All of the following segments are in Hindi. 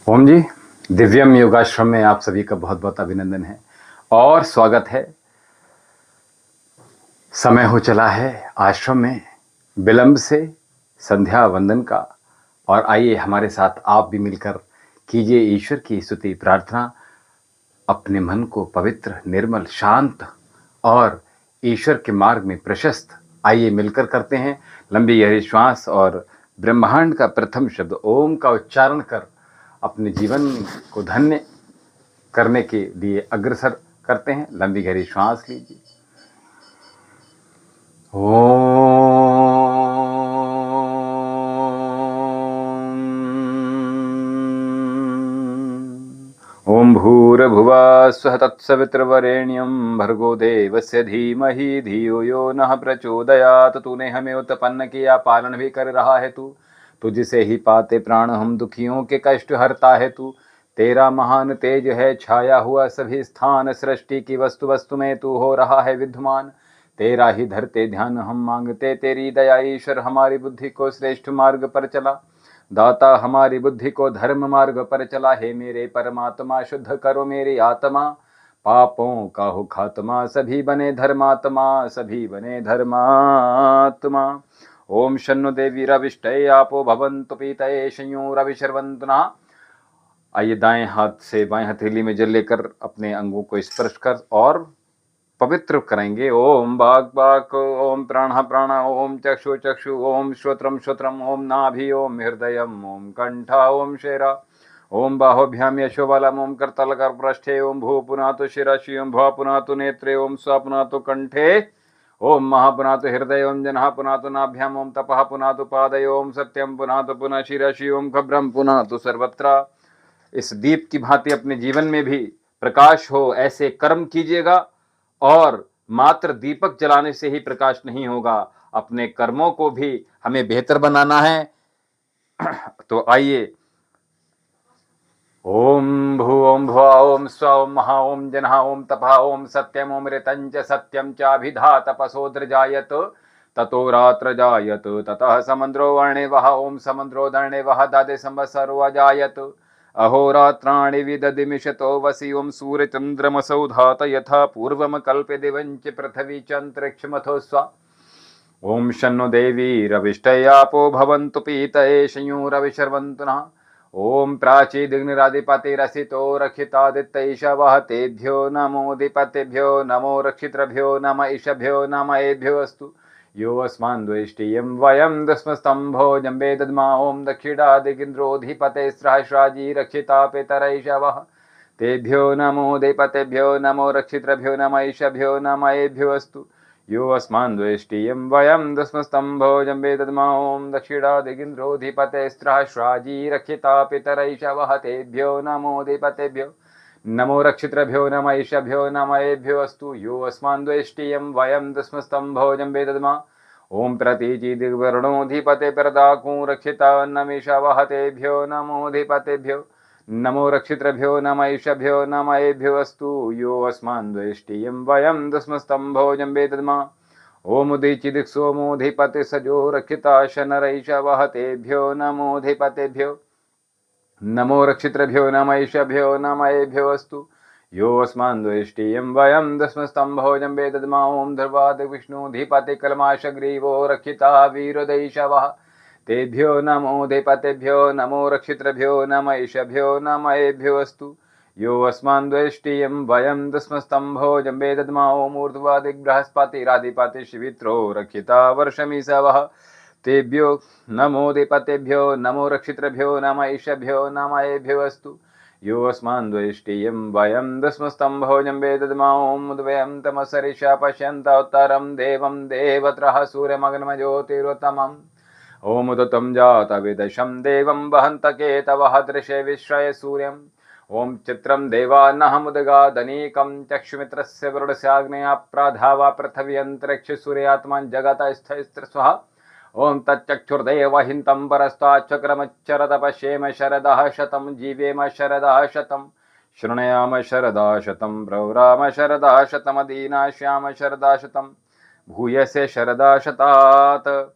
ओम जी, दिव्यम योगाश्रम में आप सभी का बहुत बहुत अभिनंदन है और स्वागत है। समय हो चला है आश्रम में विलंब से संध्या वंदन का, और आइए हमारे साथ आप भी मिलकर कीजिए ईश्वर की स्तुति प्रार्थना। अपने मन को पवित्र, निर्मल, शांत और ईश्वर के मार्ग में प्रशस्त आइए मिलकर करते हैं। लंबी गहरी श्वास और ब्रह्मांड का प्रथम शब्द ओम का उच्चारण कर अपने जीवन को धन्य करने के लिए अग्रसर करते हैं। लंबी गहरी श्वास लीजिए। ओम भूर्भुवः स्वः तत्सवितुर्वरेण्यं भर्गो देवस्य धीमहि धियो यो नः प्रचोदयात्। तूने हमें उत्पन्न किया, पालन भी कर रहा है तू। तुझसे ही पाते प्राण हम, दुखियों के कष्ट हरता है तू। तेरा महान तेज है छाया हुआ सभी स्थान, सृष्टि की वस्तु वस्तु में तू हो रहा है विद्यमान। तेरा ही धरते ध्यान हम मांगते, तेरी दया ईश्वर हमारी बुद्धि को श्रेष्ठ मार्ग पर चला। दाता हमारी बुद्धि को धर्म मार्ग पर चला। हे मेरे परमात्मा, शुद्ध करो मेरी आत्मा, पापों का हो खात्मा, सभी बने धर्मात्मा, सभी बने धर्मात्मा। ओम शन्नु देवी रविष्टये आपो भवन्तु पीतये संयोरविशर्वन्तु नः। आइए दाएं हाथ से बाएं हथेली में जल लेकर अपने अंगों को स्पर्श कर और पवित्र करेंगे। ओम बाक बाक, ओम प्राण प्राण, ओम चक्षु चक्षु, ओम श्रोत्रम श्रोत्रम, ओम नाभि, ओम हृदयम, ओम कंठा, ओम शेरा, ओम बाहोभ्याम यशोबलम, ओम करतलकर पृष्ठे, ओम भू पुनातु शिरसि, ओम भव पुनातु नेत्रे, ओम स्व पुनातु कंठे, ओम महा पुनातु हृदय, ओम जनः पुनातु नाभ्याम, ओम तपः पुनातु पादय, ओम सत्यम पुनातु पुनः शिरसि, ओम खब्रम पुनातु सर्वत्र। इस दीप की भांति अपने जीवन में भी प्रकाश हो, ऐसे कर्म कीजिएगा। और मात्र दीपक जलाने से ही प्रकाश नहीं होगा, अपने कर्मों को भी हमें बेहतर बनाना है। तो आइए ओम भू ओम भुवा ओम स्व ओम महा ओम जनः ओम तपः ओम सत्यम ओम ऋतं च सत्यम चाभिधा तपसो दृजायत ततो रात्र जायत ततः समन्द्रो वर्णे वः ओम समन्द्रो दर्णे वः दादे संवत्सरो अजायत अहोरात्राणि विदधिमिषतो वसि ओम सूर्यचन्द्रमसौ धात यथा पूर्वम कल्पे दिवञ्च पृथ्वी चन्द्रक्षमथो स्वा। ओम शन्नो देवी रविष्टये आपो भवन्तु पीतये संयोरविशर्वन्तु नः। ओम प्राचीदिग्निरादिपतिरसितो रक्षितादित्यैषवः तेभ्यो नमोऽधिपतिभ्यो नमो रक्षितृभ्यो नम ईशभ्यो नम एभ्यो अस्तु। यो अस्मान् द्वेष्टियं वयं दस्मस्तम्भो जम्बे दद्मा। ओम दक्षिणादिगिन्द्रोऽधिपते सहस्राजी रक्षिता पितरैषवः तेभ्यो नमोऽधिपतिभ्यो नमो रक्षितृभ्यो नम ईशभ्यो नम एभ्यो अस्तु। यो अस्मान् द्वेष्टियं वयं दस्मस्तम्भो जम्बे दद्मा। ओम दक्षिणादिगिन्द्रोऽधिपते सहस्राजी रक्षिता पितरैषवः तेभ्यो नमोऽधिपतिभ्यो नमो रक्षितृभ्यो नम ईशभ्यो नम एभ्यो अस्तु। यो अस्मान् द्वेष्टियं वयं दस्मस्तम्भो जम्बे दद्मा। ओम प्रतीचिदिग्वर्णोऽधिपते प्रदाकूं रक्षिता नमीशवः तेभ्यो नमोऽधिपतिभ्यो नमो रक्षितृभ्यो नम ईशभ्यो नम एभ्यो अस्तु। यो अस्मान् द्वेष्टियं वयं दस्मस्तम्भो जम्बे दद्मा। ओम उदीचिदिक्सोमोऽधिपते सजो रक्षिता शनरैषवः तेभ्यो नमोऽधिपतिभ्यो नमो रक्षितृभ्यो नम ईशभ्यो नम एभ्यो अस्तु। यो अस्मान् द्वेष्टियं वयं दस्मस्तम्भो जम्बे दद्मा। ओम ध्रुवादिविष्णुधिपते कल्माशग्रीवो रक्षिता वीरदैषवः तेभ्यो नमोऽधिपतिभ्यो नमो रक्षितृभ्यो नम ईशभ्यो नम एभ्यो अस्तु। यो अस्मान् द्वेष्टियं वयं दस्मस्तम्भो जम्बे दद्मा। ओम ऊर्ध्वादिबृहस्पतिराधिपति शिवित्रो रक्षिता वर्षमीशवः तेभ्यो नमोऽधिपतिभ्यो नमो रक्षितृभ्यो नम ईशभ्यो नम एभ्यो अस्तु। यो अस्मान् द्वेष्टियं वयं दस्मस्तम्भो जम्बे दद्मा। ओम उद्वयं तमसरिषा पश्यन्त उत्तरं देवं देवत्रः सूर्यमग्नमज्योतिरुत्तमम्। ओम उदतं जातविदशं देवं वहन्तकेतवः दृशे विश्रय सूर्यम्। ओम चित्रं देवानहमुदगादनीकं चक्षुमित्रस्य वरुणस्याग्नेया प्राधावा पृथिवी अन्तरिक्ष सूर्यात्मन् जगतस्थैस्त्र स्वः। ओम तच्चक्षुर्देवहिन्तं परस्ताच्चक्रमच्चरद पश्येम शरदः शतं जीवेम शरदः शतं शृणुयाम शरदः शतं प्रव्राम शरदः शतमदीनाश्याम शरदः शतं भूयसे शरदः शतात्।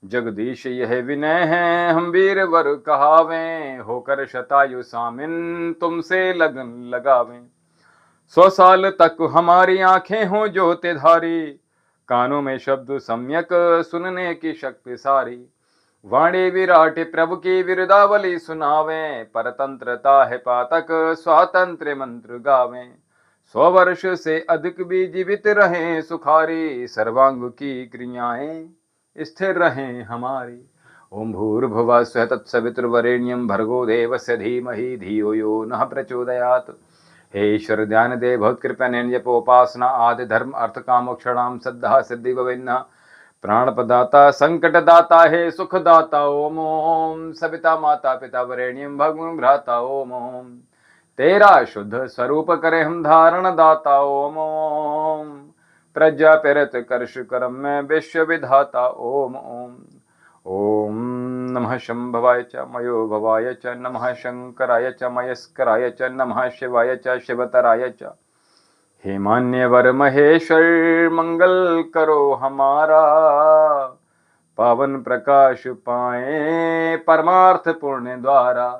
जगदीश यह विनय है हम वीर वर कहावें, होकर शतायु सामिन तुमसे लगन लगावें। 100 साल तक हमारी आंखें हों ज्योतिधारी, कानों में शब्द सम्यक सुनने की शक्ति सारी। वाणी विराट प्रभु की विरदावली सुनावें, परतंत्रता है पातक स्वातंत्र मंत्र गावें। 100 वर्ष से अधिक भी जीवित रहें सुखारी, सर्वांग की क्रियाएं स्थिर रहें हमारी। ओम भूर्भुवः स्वः तत्सवितुर्वरेण्यं भर्गो देवस्य धीमहि धियो यो नः प्रचोदयात्। हे ईश्वर ध्यान दे बहुत कृपया निजपोपासना आदि धर्म अर्थ कामोक्षणाम सद्धा सिद्धि गोविंद प्राण प्रदाता संकट दाता है सुख दाता ओम ओम। सविता माता पिता वरेण्यम भगवान भ्राता ओम ओम। तेरा शुद्ध स्वरूप करे हम धारण दाता ओम ओम। प्रजा पेरत कर्ष करम में विश्व विधाता ओम ओम। ओम नमः शंभवाय च मयो भवाय च नमः शंकराय च मयस्कराय च नमः शिवाय च शिवतराय च। हे मान्यवर महेश्वर मंगल करो हमारा, पावन प्रकाश पाए परमार्थ पुण्य द्वारा।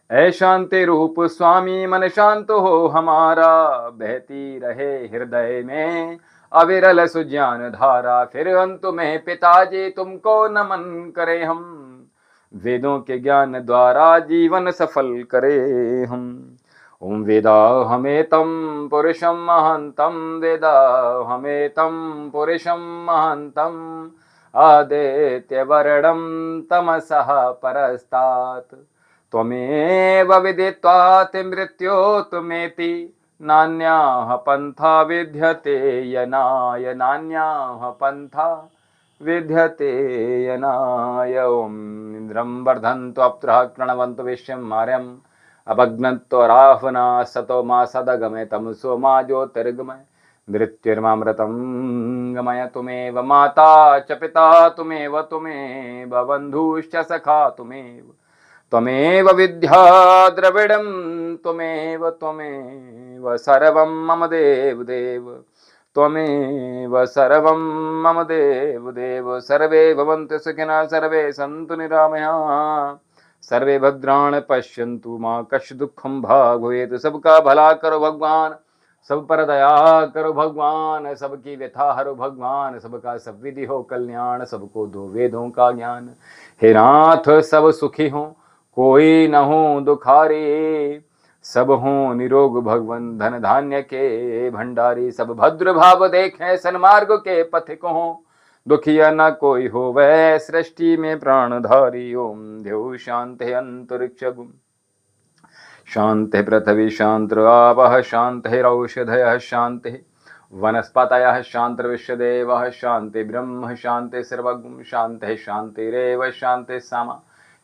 ऐ शांति रूप स्वामी मन शांत हो हमारा, बहती रहे हृदय में अविरल सुज्ञान धारा। फिर अंत में पिताजी तुमको नमन करे हम, वेदों के ज्ञान द्वारा जीवन सफल करे हम। ओम वेदा हमें तम पुरुषम महंतम, वेदा हमें तम पुरुषम महंतम, आदित्य वर्णम तमसः परस्तात्। त्वमेव विदित्वात् मृत्योर्तमेति, नान्याः पन्था विद्यते यनाय, नान्याः पन्था विद्यते यनाय। ओम इंद्रं वर्धन्तु अप्सरः कृण्वन्तु विश्वं मार्यम्, अभग्नन्तो राहुना सतो मा सदगमय तमसो मा ज्योतिर्गमय। मृत्युर्मामृतं गमय तुमेव माता च पिता तुमेव, तुमेव बन्धुश्च सखा तुमेव। त्वमेव विद्या द्रविडं त्वमेव, त्वमेव सर्वं मम देव देव, त्वमेव सर्वं मम देव देव। सर्वे भवन्तु सुखिनः सर्वे सन्तु निरामयाः, सर्वे भद्राणि पश्यन्तु मा कश्चित् दुःखं भाग् भवेत्। सबका भला करो भगवान, सब पर दया करो भगवान, सबकी व्यथा हरो भगवान, सबका सब विधि हो कल्याण, सबको दो वेदों का ज्ञान। हे नाथ सब सुखी हो कोई न हो दुखारी, सब हो निरोग भगवन धन धान्य के भंडारी। सब भद्र भाव देखें सन्मार्ग के पथिक हो, दुखिया न कोई हो वह सृष्टि में प्राणधारी। ओम देव शांति अंतरिक्ष शांति पृथ्वी शांति आपः शांतिरौषधयः शांति वनस्पतयः शांतिर्विश्वदेवः शांति ब्रह्म शांति सर्वगुण शांति शांतिरेव शांति सामा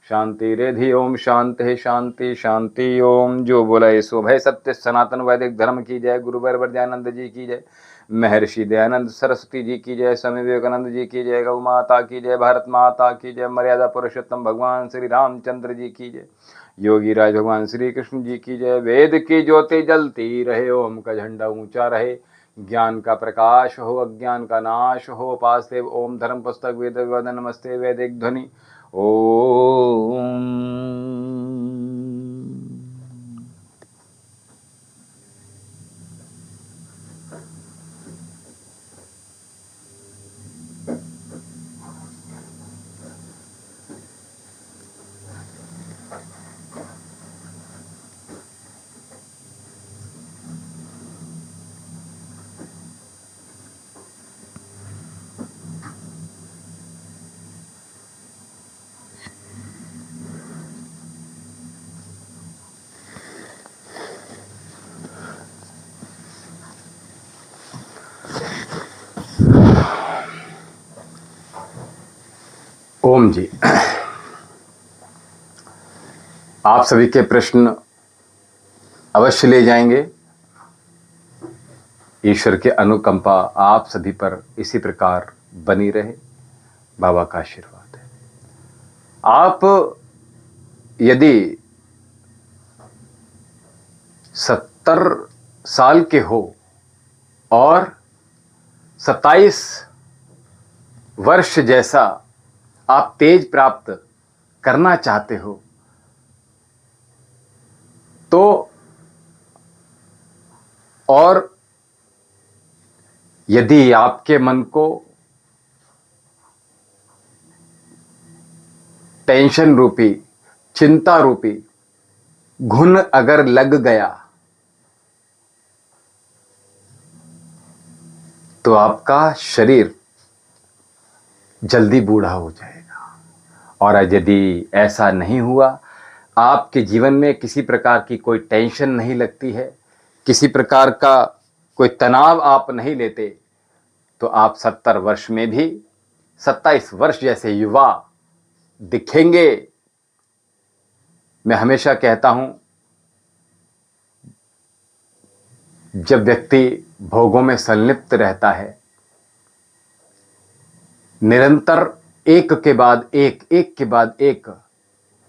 शांति रेधि। ओम शांति शांति शांति। ओम जो बोला ये सो भय सत्य सनातन वैदिक धर्म की जय। गुरु वरदयानंद जी की जय, महर्षि दयानंद सरस्वती जी की जय, स्वामी विवेकानंद जी की जय, गौ माता की जय, भारत माता की जय, मर्यादा पुरुषोत्तम भगवान श्री रामचंद्र जी की जय, योगी राज भगवान श्री कृष्ण जी की जय। वेद की ज्योति जलती रहे, ओम का झंडा ऊंचा रहे, ज्ञान का प्रकाश हो अज्ञान का नाश हो। पासदेव ओम धर्म पुस्तक वेद वदन नमस्ते वैदिक ध्वनि ओम। ओम जी, आप सभी के प्रश्न अवश्य ले जाएंगे। ईश्वर की अनुकंपा आप सभी पर इसी प्रकार बनी रहे, बाबा का आशीर्वाद है। आप यदि 70 साल के हो और 27 वर्ष जैसा आप तेज प्राप्त करना चाहते हो, तो और यदि आपके मन को टेंशन रूपी, चिंता रूपी घुन अगर लग गया, तो आपका शरीर जल्दी बूढ़ा हो जाएगा। और यदि ऐसा नहीं हुआ, आपके जीवन में किसी प्रकार की कोई टेंशन नहीं लगती है, किसी प्रकार का कोई तनाव आप नहीं लेते, तो आप 70 वर्ष में भी 27 वर्ष जैसे युवा दिखेंगे। मैं हमेशा कहता हूं, जब व्यक्ति भोगों में संलिप्त रहता है, निरंतर एक के बाद एक, एक के बाद एक,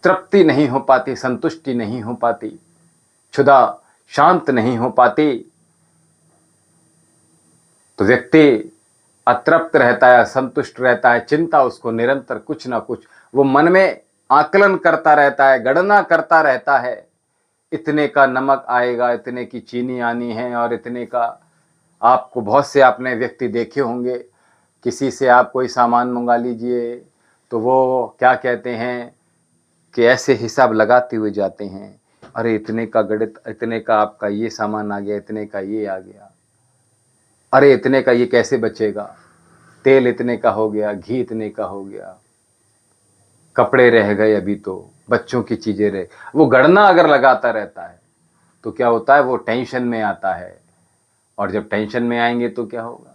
तृप्ति नहीं हो पाती, संतुष्टि नहीं हो पाती, क्षुधा शांत नहीं हो पाती, तो व्यक्ति अतृप्त रहता है, असंतुष्ट रहता है, चिंता उसको निरंतर कुछ ना कुछ, वो मन में आकलन करता रहता है, गणना करता रहता है, इतने का नमक आएगा, इतने की चीनी आनी है, और इतने का, आपको बहुत से आपने व्यक्ति देखे होंगे, किसी से आप कोई सामान मंगा लीजिए तो वो क्या कहते हैं कि ऐसे हिसाब लगाते हुए जाते हैं, अरे इतने का गणित, इतने का आपका ये सामान आ गया, इतने का ये आ गया, अरे इतने का ये कैसे बचेगा, तेल इतने का हो गया, घी इतने का हो गया, कपड़े रह गए, अभी तो बच्चों की चीजें रहे। वो गणना अगर लगाता रहता है तो क्या होता है, वो टेंशन में आता है, और जब टेंशन में आएंगे तो क्या होगा,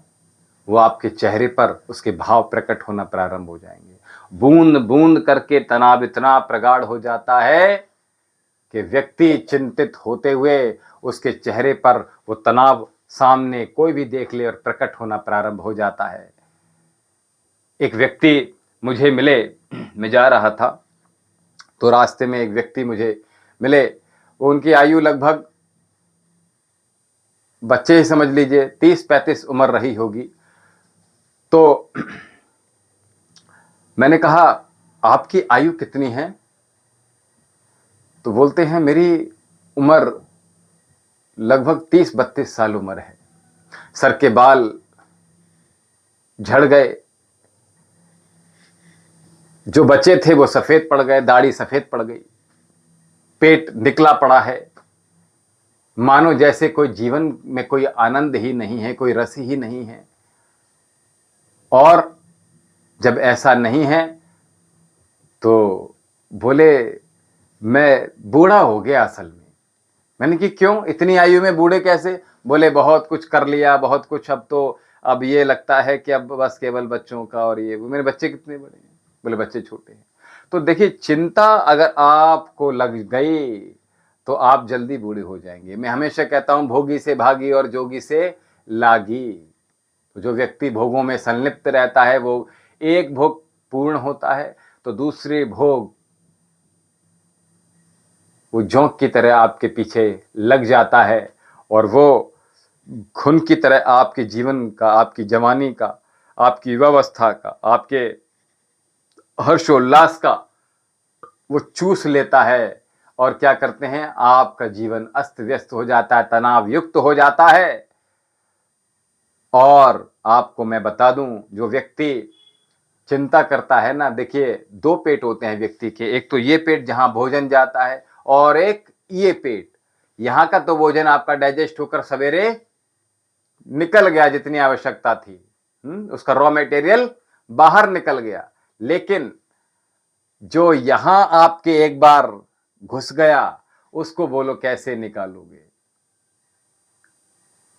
वो आपके चेहरे पर उसके भाव प्रकट होना प्रारंभ हो जाएंगे। बूंद बूंद करके तनाव इतना प्रगाढ़ हो जाता है कि व्यक्ति चिंतित होते हुए उसके चेहरे पर वो तनाव सामने कोई भी देख ले और प्रकट होना प्रारंभ हो जाता है। एक व्यक्ति मुझे मिले, मैं जा रहा था तो रास्ते में एक व्यक्ति मुझे मिले, वो उनकी आयु लगभग, बच्चे ही समझ लीजिए 30-35 उम्र रही होगी। तो मैंने कहा, आपकी आयु कितनी है? तो बोलते हैं मेरी उम्र लगभग 30-32 साल उम्र है, सर के बाल झड़ गए, जो बचे थे वो सफेद पड़ गए, दाढ़ी सफेद पड़ गई, पेट निकला पड़ा है, मानो जैसे कोई जीवन में कोई आनंद ही नहीं है, कोई रस ही नहीं है। और जब ऐसा नहीं है तो बोले मैं बूढ़ा हो गया असल में। मैंने कि क्यों, इतनी आयु में बूढ़े कैसे? बोले बहुत कुछ कर लिया, बहुत कुछ, अब तो अब ये लगता है कि अब बस केवल बच्चों का, और ये, मेरे बच्चे कितने बड़े हैं? बोले बच्चे छोटे हैं। तो देखिए, चिंता अगर आपको लग गई तो आप जल्दी बूढ़े हो जाएंगे। मैं हमेशा कहता हूं, भोगी से भागी और जोगी से लागी। तो जो व्यक्ति भोगों में संलिप्त रहता है, वो एक भोग पूर्ण होता है तो दूसरे भोग वो जोंक की तरह आपके पीछे लग जाता है, और वो खून की तरह आपके जीवन का, आपकी जवानी का, आपकी युवावस्था का, आपके हर्षोल्लास का वो चूस लेता है। और क्या करते हैं, आपका जीवन अस्त व्यस्त हो जाता है, तनाव युक्त हो जाता है। और आपको मैं बता दूं, जो व्यक्ति चिंता करता है ना, देखिए 2 पेट होते हैं व्यक्ति के, एक तो ये पेट जहां भोजन जाता है, और एक ये पेट, यहां का तो भोजन आपका डाइजेस्ट होकर सवेरे निकल गया, जितनी आवश्यकता थी, उसका रॉ मटेरियल बाहर निकल गया। लेकिन जो यहां आपके एक बार घुस गया, उसको बोलो कैसे निकालोगे?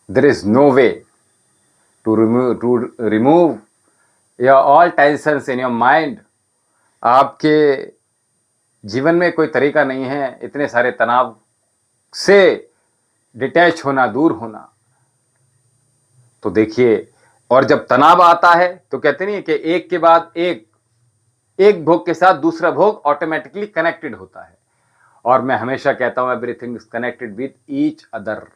There is no way to remove your all tensions in your mind. आपके जीवन में कोई तरीका नहीं है इतने सारे तनाव से डिटैच होना, दूर होना। तो देखिए, और जब तनाव आता है तो कहते नहीं कि एक के बाद एक भोग के साथ दूसरा भोग ऑटोमेटिकली कनेक्टेड होता है। और मैं हमेशा कहता हूं, everything is connected with each other.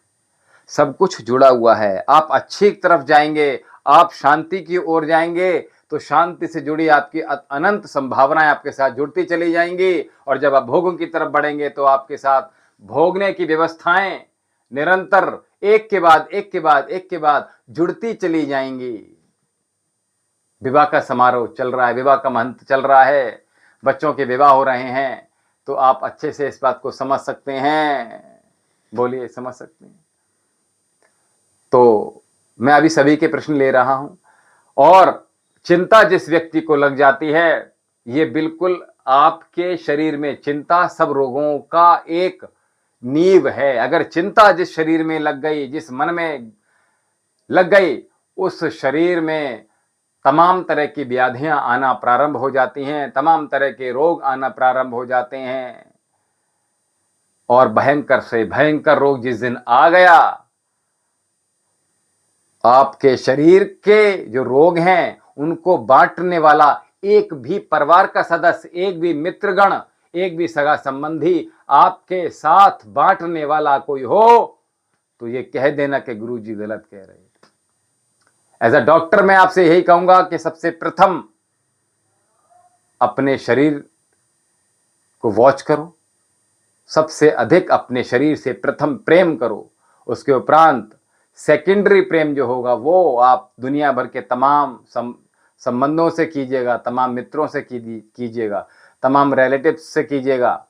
सब कुछ जुड़ा हुआ है। आप अच्छी तरफ जाएंगे, आप शांति की ओर जाएंगे, तो शांति से जुड़ी आपकी अनंत संभावनाएं आपके साथ जुड़ती चली जाएंगी। और जब आप भोगों की तरफ बढ़ेंगे तो आपके साथ भोगने की व्यवस्थाएं निरंतर एक के बाद एक के बाद एक के बाद जुड़ती चली जाएंगी। विवाह का समारोह चल रहा है, विवाह का महंत चल रहा है, बच्चों के विवाह हो रहे हैं, तो आप अच्छे से इस बात को समझ सकते हैं। बोलिए, समझ सकते हैं? तो मैं अभी सभी के प्रश्न ले रहा हूं। और चिंता जिस व्यक्ति को लग जाती है, ये बिल्कुल आपके शरीर में चिंता सब रोगों का एक नींव है। अगर चिंता जिस शरीर में लग गई, जिस मन में लग गई, उस शरीर में तमाम तरह की व्याधियां आना प्रारंभ हो जाती हैं, तमाम तरह के रोग आना प्रारंभ हो जाते हैं। और भयंकर से भयंकर रोग जिस दिन आ गया, आपके शरीर के जो रोग हैं उनको बांटने वाला एक भी परिवार का सदस्य, एक भी मित्रगण, एक भी सगा संबंधी आपके साथ बांटने वाला कोई हो तो ये कह देना कि गुरुजी गलत कह रहे हैं। एज अ डॉक्टर मैं आपसे यही कहूंगा कि सबसे प्रथम अपने शरीर को वॉच करो, सबसे अधिक अपने शरीर से प्रथम प्रेम करो, उसके उपरांत सेकेंडरी प्रेम जो होगा वो आप दुनिया भर के तमाम संबंधों से कीजिएगा, तमाम मित्रों से कीजिएगा, तमाम रिलेटिव्स से कीजिएगा।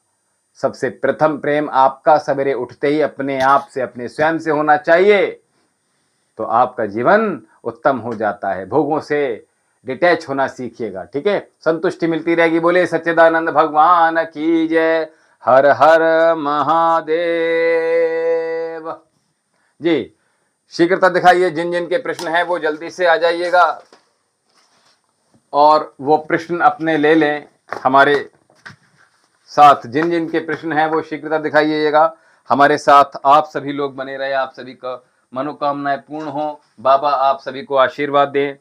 सबसे प्रथम प्रेम आपका सवेरे उठते ही अपने आप से, अपने स्वयं से होना चाहिए, तो आपका जीवन उत्तम हो जाता है। भोगों से डिटैच होना सीखिएगा, ठीक है? संतुष्टि मिलती रहेगी। बोले सच्चिदानंद भगवान की जय। हर हर महादेव जी। शीघ्रता दिखाइए, जिन जिन के प्रश्न हैं वो जल्दी से आ जाइएगा और वो प्रश्न अपने ले लें हमारे साथ। जिन जिन के प्रश्न हैं वो शीघ्रता दिखाइएगा हमारे साथ। आप सभी लोग बने रहे, आप सभी का मनोकामनाएं पूर्ण हो, बाबा आप सभी को आशीर्वाद दें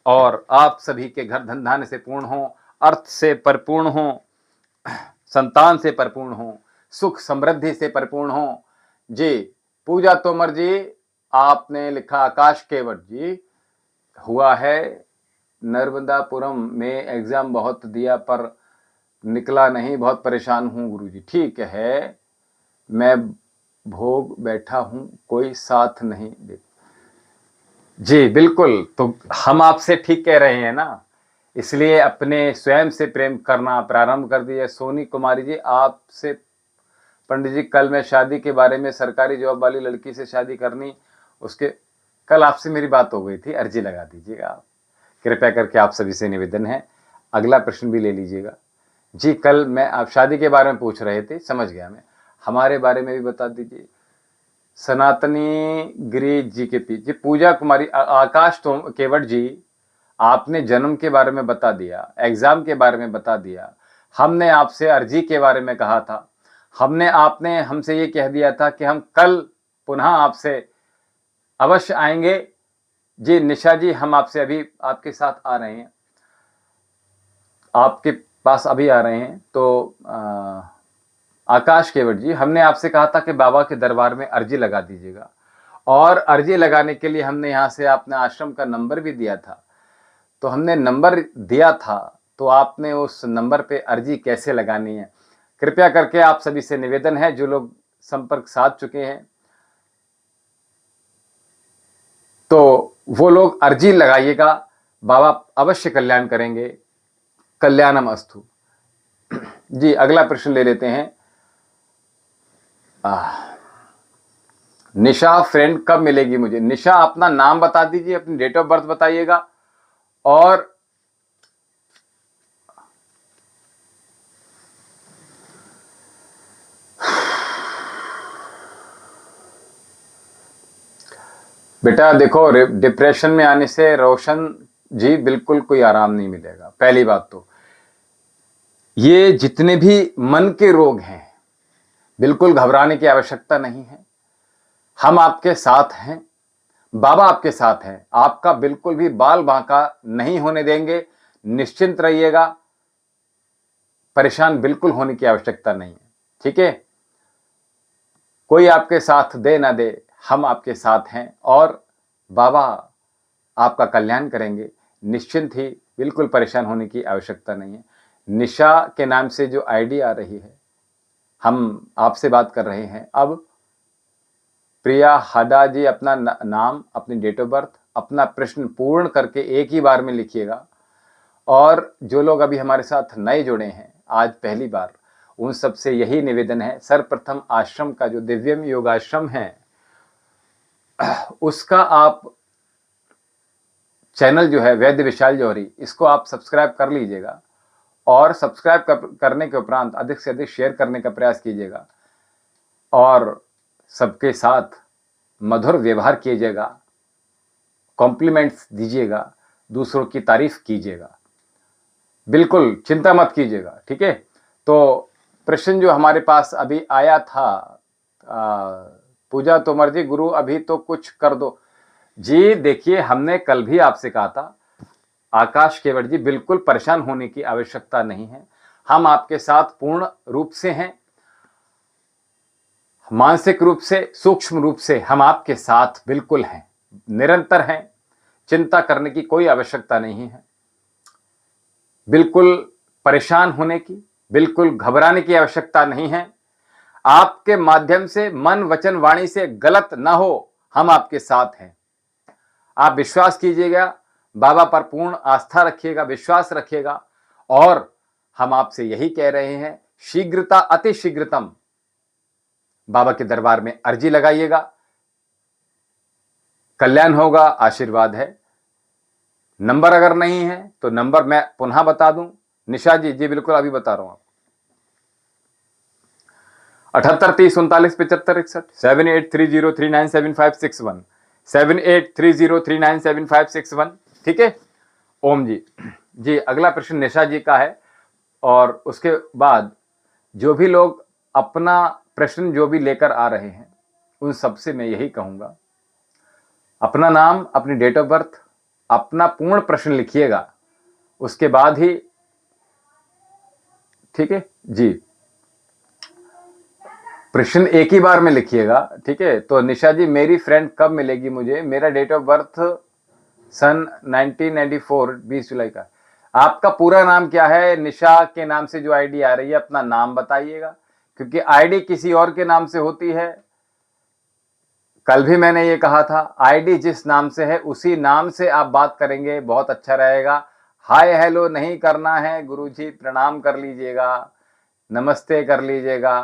और आप सभी के घर धन धान्य से पूर्ण हो, अर्थ से परिपूर्ण हो, संतान से परिपूर्ण हो, सुख समृद्धि से परिपूर्ण हो जी। पूजा तोमर जी, आपने लिखा आकाश केवट जी, हुआ है नर्मदापुरम में एग्जाम बहुत दिया पर निकला नहीं, बहुत परेशान हूं गुरुजी। ठीक है, मैं भोग बैठा हूं, कोई साथ नहीं दे जी। बिल्कुल, तो हम आपसे ठीक कह रहे हैं ना, इसलिए अपने स्वयं से प्रेम करना प्रारंभ कर दिया। सोनी कुमारी जी, आपसे पंडित जी कल मैं शादी के बारे में, सरकारी जॉब वाली लड़की से शादी करनी, उसके कल आपसे मेरी बात हो गई थी, अर्जी लगा दीजिएगा आप, कृपया करके आप सभी से निवेदन है। अगला प्रश्न भी ले लीजिएगा जी। कल मैं आप शादी के बारे में पूछ रहे थे, समझ गया मैं, हमारे बारे में भी बता दीजिए। सनातनी गिरी जी के पीछे पूजा कुमारी, आकाश केवट जी, आपने जन्म के बारे में बता दिया, एग्जाम के बारे में बता दिया, हमने आपसे अर्जी के बारे में कहा था, आपने हमसे ये कह दिया था कि हम कल पुनः आपसे अवश्य आएंगे जी। निशा जी, हम आपसे अभी आपके साथ आ रहे हैं, आपके पास अभी आ रहे हैं। तो आकाश केवट जी, हमने आपसे कहा था कि बाबा के दरबार में अर्जी लगा दीजिएगा, और अर्जी लगाने के लिए हमने यहाँ से आपने आश्रम का नंबर भी दिया था। तो हमने नंबर दिया था, तो आपने उस नंबर पे अर्जी कैसे लगानी है, कृपया करके आप सभी से निवेदन है, जो लोग संपर्क साध चुके हैं तो वो लोग अर्जी लगाइएगा, बाबा अवश्य कल्याण करेंगे। कल्याणम अस्तु जी। अगला प्रश्न ले लेते हैं। निशा फ्रेंड कब मिलेगी मुझे? निशा, अपना नाम बता दीजिए, अपनी डेट ऑफ बर्थ बताइएगा, और बेटा देखो, डिप्रेशन में आने से रोशन जी बिल्कुल कोई आराम नहीं मिलेगा। पहली बात तो ये जितने भी मन के रोग हैं, बिल्कुल घबराने की आवश्यकता नहीं है। हम आपके साथ हैं, बाबा आपके साथ हैं, आपका बिल्कुल भी बाल बांका नहीं होने देंगे। निश्चिंत रहिएगा, परेशान बिल्कुल होने की आवश्यकता नहीं है, ठीक है? कोई आपके साथ दे ना दे, हम आपके साथ हैं और बाबा आपका कल्याण करेंगे। निश्चिंत ही, बिल्कुल परेशान होने की आवश्यकता नहीं है। निशा के नाम से जो आईडी आ रही है, हम आपसे बात कर रहे हैं। अब प्रिया हाडा जी अपना नाम, अपनी डेट ऑफ बर्थ, अपना प्रश्न पूर्ण करके एक ही बार में लिखिएगा। और जो लोग अभी हमारे साथ नए जुड़े हैं आज पहली बार, उन सबसे यही निवेदन है, सर्वप्रथम आश्रम का जो दिव्यम योगाश्रम है उसका आप चैनल जो है वैद्य विशाल जौहरी, इसको आप सब्सक्राइब कर लीजिएगा। और सब्सक्राइब करने के उपरांत अधिक से अधिक शेयर करने का प्रयास कीजिएगा और सबके साथ मधुर व्यवहार कीजिएगा, कॉम्प्लीमेंट्स दीजिएगा, दूसरों की तारीफ कीजिएगा, बिल्कुल चिंता मत कीजिएगा, ठीक है। तो प्रश्न जो हमारे पास अभी आया था, पूजा तोमर जी, गुरु अभी तो कुछ कर दो। जी देखिए, हमने कल भी आपसे कहा था आकाश केवट जी, बिल्कुल परेशान होने की आवश्यकता नहीं है। हम आपके साथ पूर्ण रूप से हैं, मानसिक रूप से, सूक्ष्म रूप से हम आपके साथ बिल्कुल हैं, निरंतर हैं। चिंता करने की कोई आवश्यकता नहीं है, बिल्कुल परेशान होने की, बिल्कुल घबराने की आवश्यकता नहीं है। आपके माध्यम से मन वचन वाणी से गलत ना हो, हम आपके साथ हैं। आप विश्वास कीजिएगा, बाबा पर पूर्ण आस्था रखिएगा, विश्वास रखिएगा। और हम आपसे यही कह रहे हैं, शीघ्रता अति शीघ्रतम बाबा के दरबार में अर्जी लगाइएगा, कल्याण होगा, आशीर्वाद है। नंबर अगर नहीं है तो नंबर मैं पुनः बता दूं। निशा जी, जी बिल्कुल अभी बता रहा हूं आपको, 7830397561, 7830397561, 7830397561, ठीक है। ओम जी, जी अगला प्रश्न निशा जी का है। और उसके बाद जो भी लोग अपना प्रश्न जो भी लेकर आ रहे हैं, उन सबसे मैं यही कहूंगा, अपना नाम, अपनी डेट ऑफ बर्थ, अपना पूर्ण प्रश्न लिखिएगा, उसके बाद ही, ठीक है जी, प्रश्न एक ही बार में लिखिएगा, ठीक है। तो निशा जी, मेरी फ्रेंड कब मिलेगी मुझे? मेरा डेट ऑफ बर्थ सन 1994, 20 जुलाई का। आपका पूरा नाम क्या है? निशा के नाम से जो आईडी आ रही है, अपना नाम बताइएगा, क्योंकि आईडी किसी और के नाम से होती है। कल भी मैंने ये कहा था, आईडी जिस नाम से है उसी नाम से आप बात करेंगे, बहुत अच्छा रहेगा। हाय हेलो नहीं करना है, गुरुजी प्रणाम कर लीजिएगा, नमस्ते कर लीजिएगा,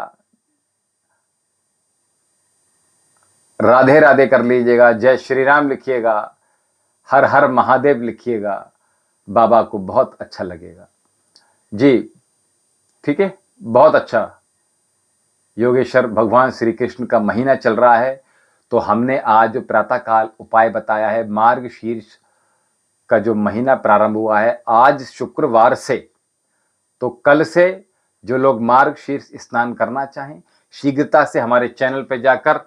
राधे राधे कर लीजिएगा, जय श्री राम लिखिएगा, हर हर महादेव लिखिएगा, बाबा को बहुत अच्छा लगेगा जी, ठीक है। बहुत अच्छा। योगेश्वर भगवान श्री कृष्ण का महीना चल रहा है, तो हमने आज प्रातःकाल उपाय बताया है, मार्ग शीर्ष का जो महीना प्रारंभ हुआ है आज शुक्रवार से, तो कल से जो लोग मार्ग शीर्ष स्नान करना चाहें, शीघ्रता से हमारे चैनल पर जाकर,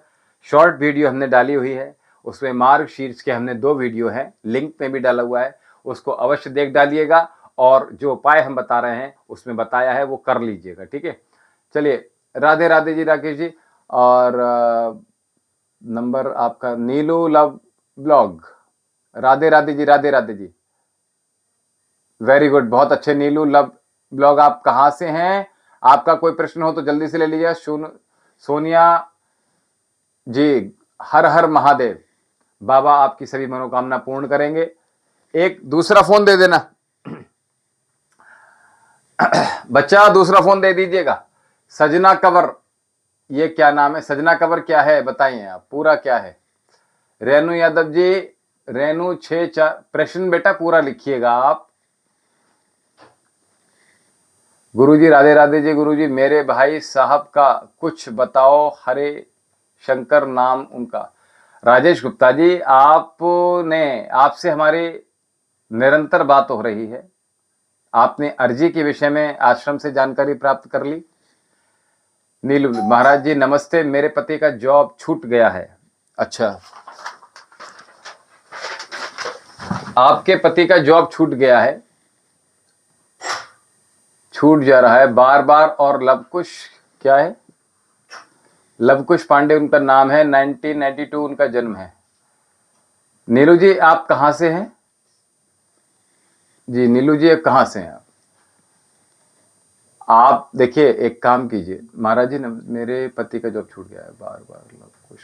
शॉर्ट वीडियो हमने डाली हुई है, उसमें मार्ग शीर्ष के हमने 2 वीडियो हैं, लिंक में भी डाला हुआ है, उसको अवश्य देख डालिएगा। और जो उपाय हम बता रहे हैं उसमें बताया है, वो कर लीजिएगा, ठीक है। चलिए, राधे राधे जी राकेश जी। और नंबर आपका नीलू love blog, Radhe Radhe ji, Radhe Radhe ji, very good, बहुत अच्छे नीलू लव ब्लॉग। आप कहाँ से हैं? आपका कोई प्रश्न हो तो जल्दी से ले लीजिए। सोनिया जी, हर हर महादेव, बाबा आपकी सभी मनोकामना पूर्ण करेंगे। एक दूसरा फोन दे देना बच्चा, दूसरा फोन दे दीजिएगा। सजना कंवर, ये क्या नाम है? सजना कंवर क्या है बताइए आप, पूरा क्या है? रेणु यादव जी, रेणु 64, प्रश्न बेटा पूरा लिखिएगा आप। गुरुजी राधे राधे जी। गुरुजी, मेरे भाई साहब का कुछ बताओ, हरे शंकर नाम उनका। राजेश गुप्ता जी, आपसे हमारी निरंतर बात हो रही है, आपने अर्जी के विषय में आश्रम से जानकारी प्राप्त कर ली। नीलू महाराज जी नमस्ते, मेरे पति का जॉब छूट गया है। अच्छा, आपके पति का जॉब छूट गया है, छूट जा रहा है बार बार। और लवकुश, क्या है? लवकुश पांडे उनका नाम है, 1992 उनका जन्म है। नीलू जी, आप कहां से हैं? जी नीलू जी, कहाँ से हैं आप देखिए एक काम कीजिए महाराज जी, मेरे पति का जॉब छूट गया है, बार बार कुछ।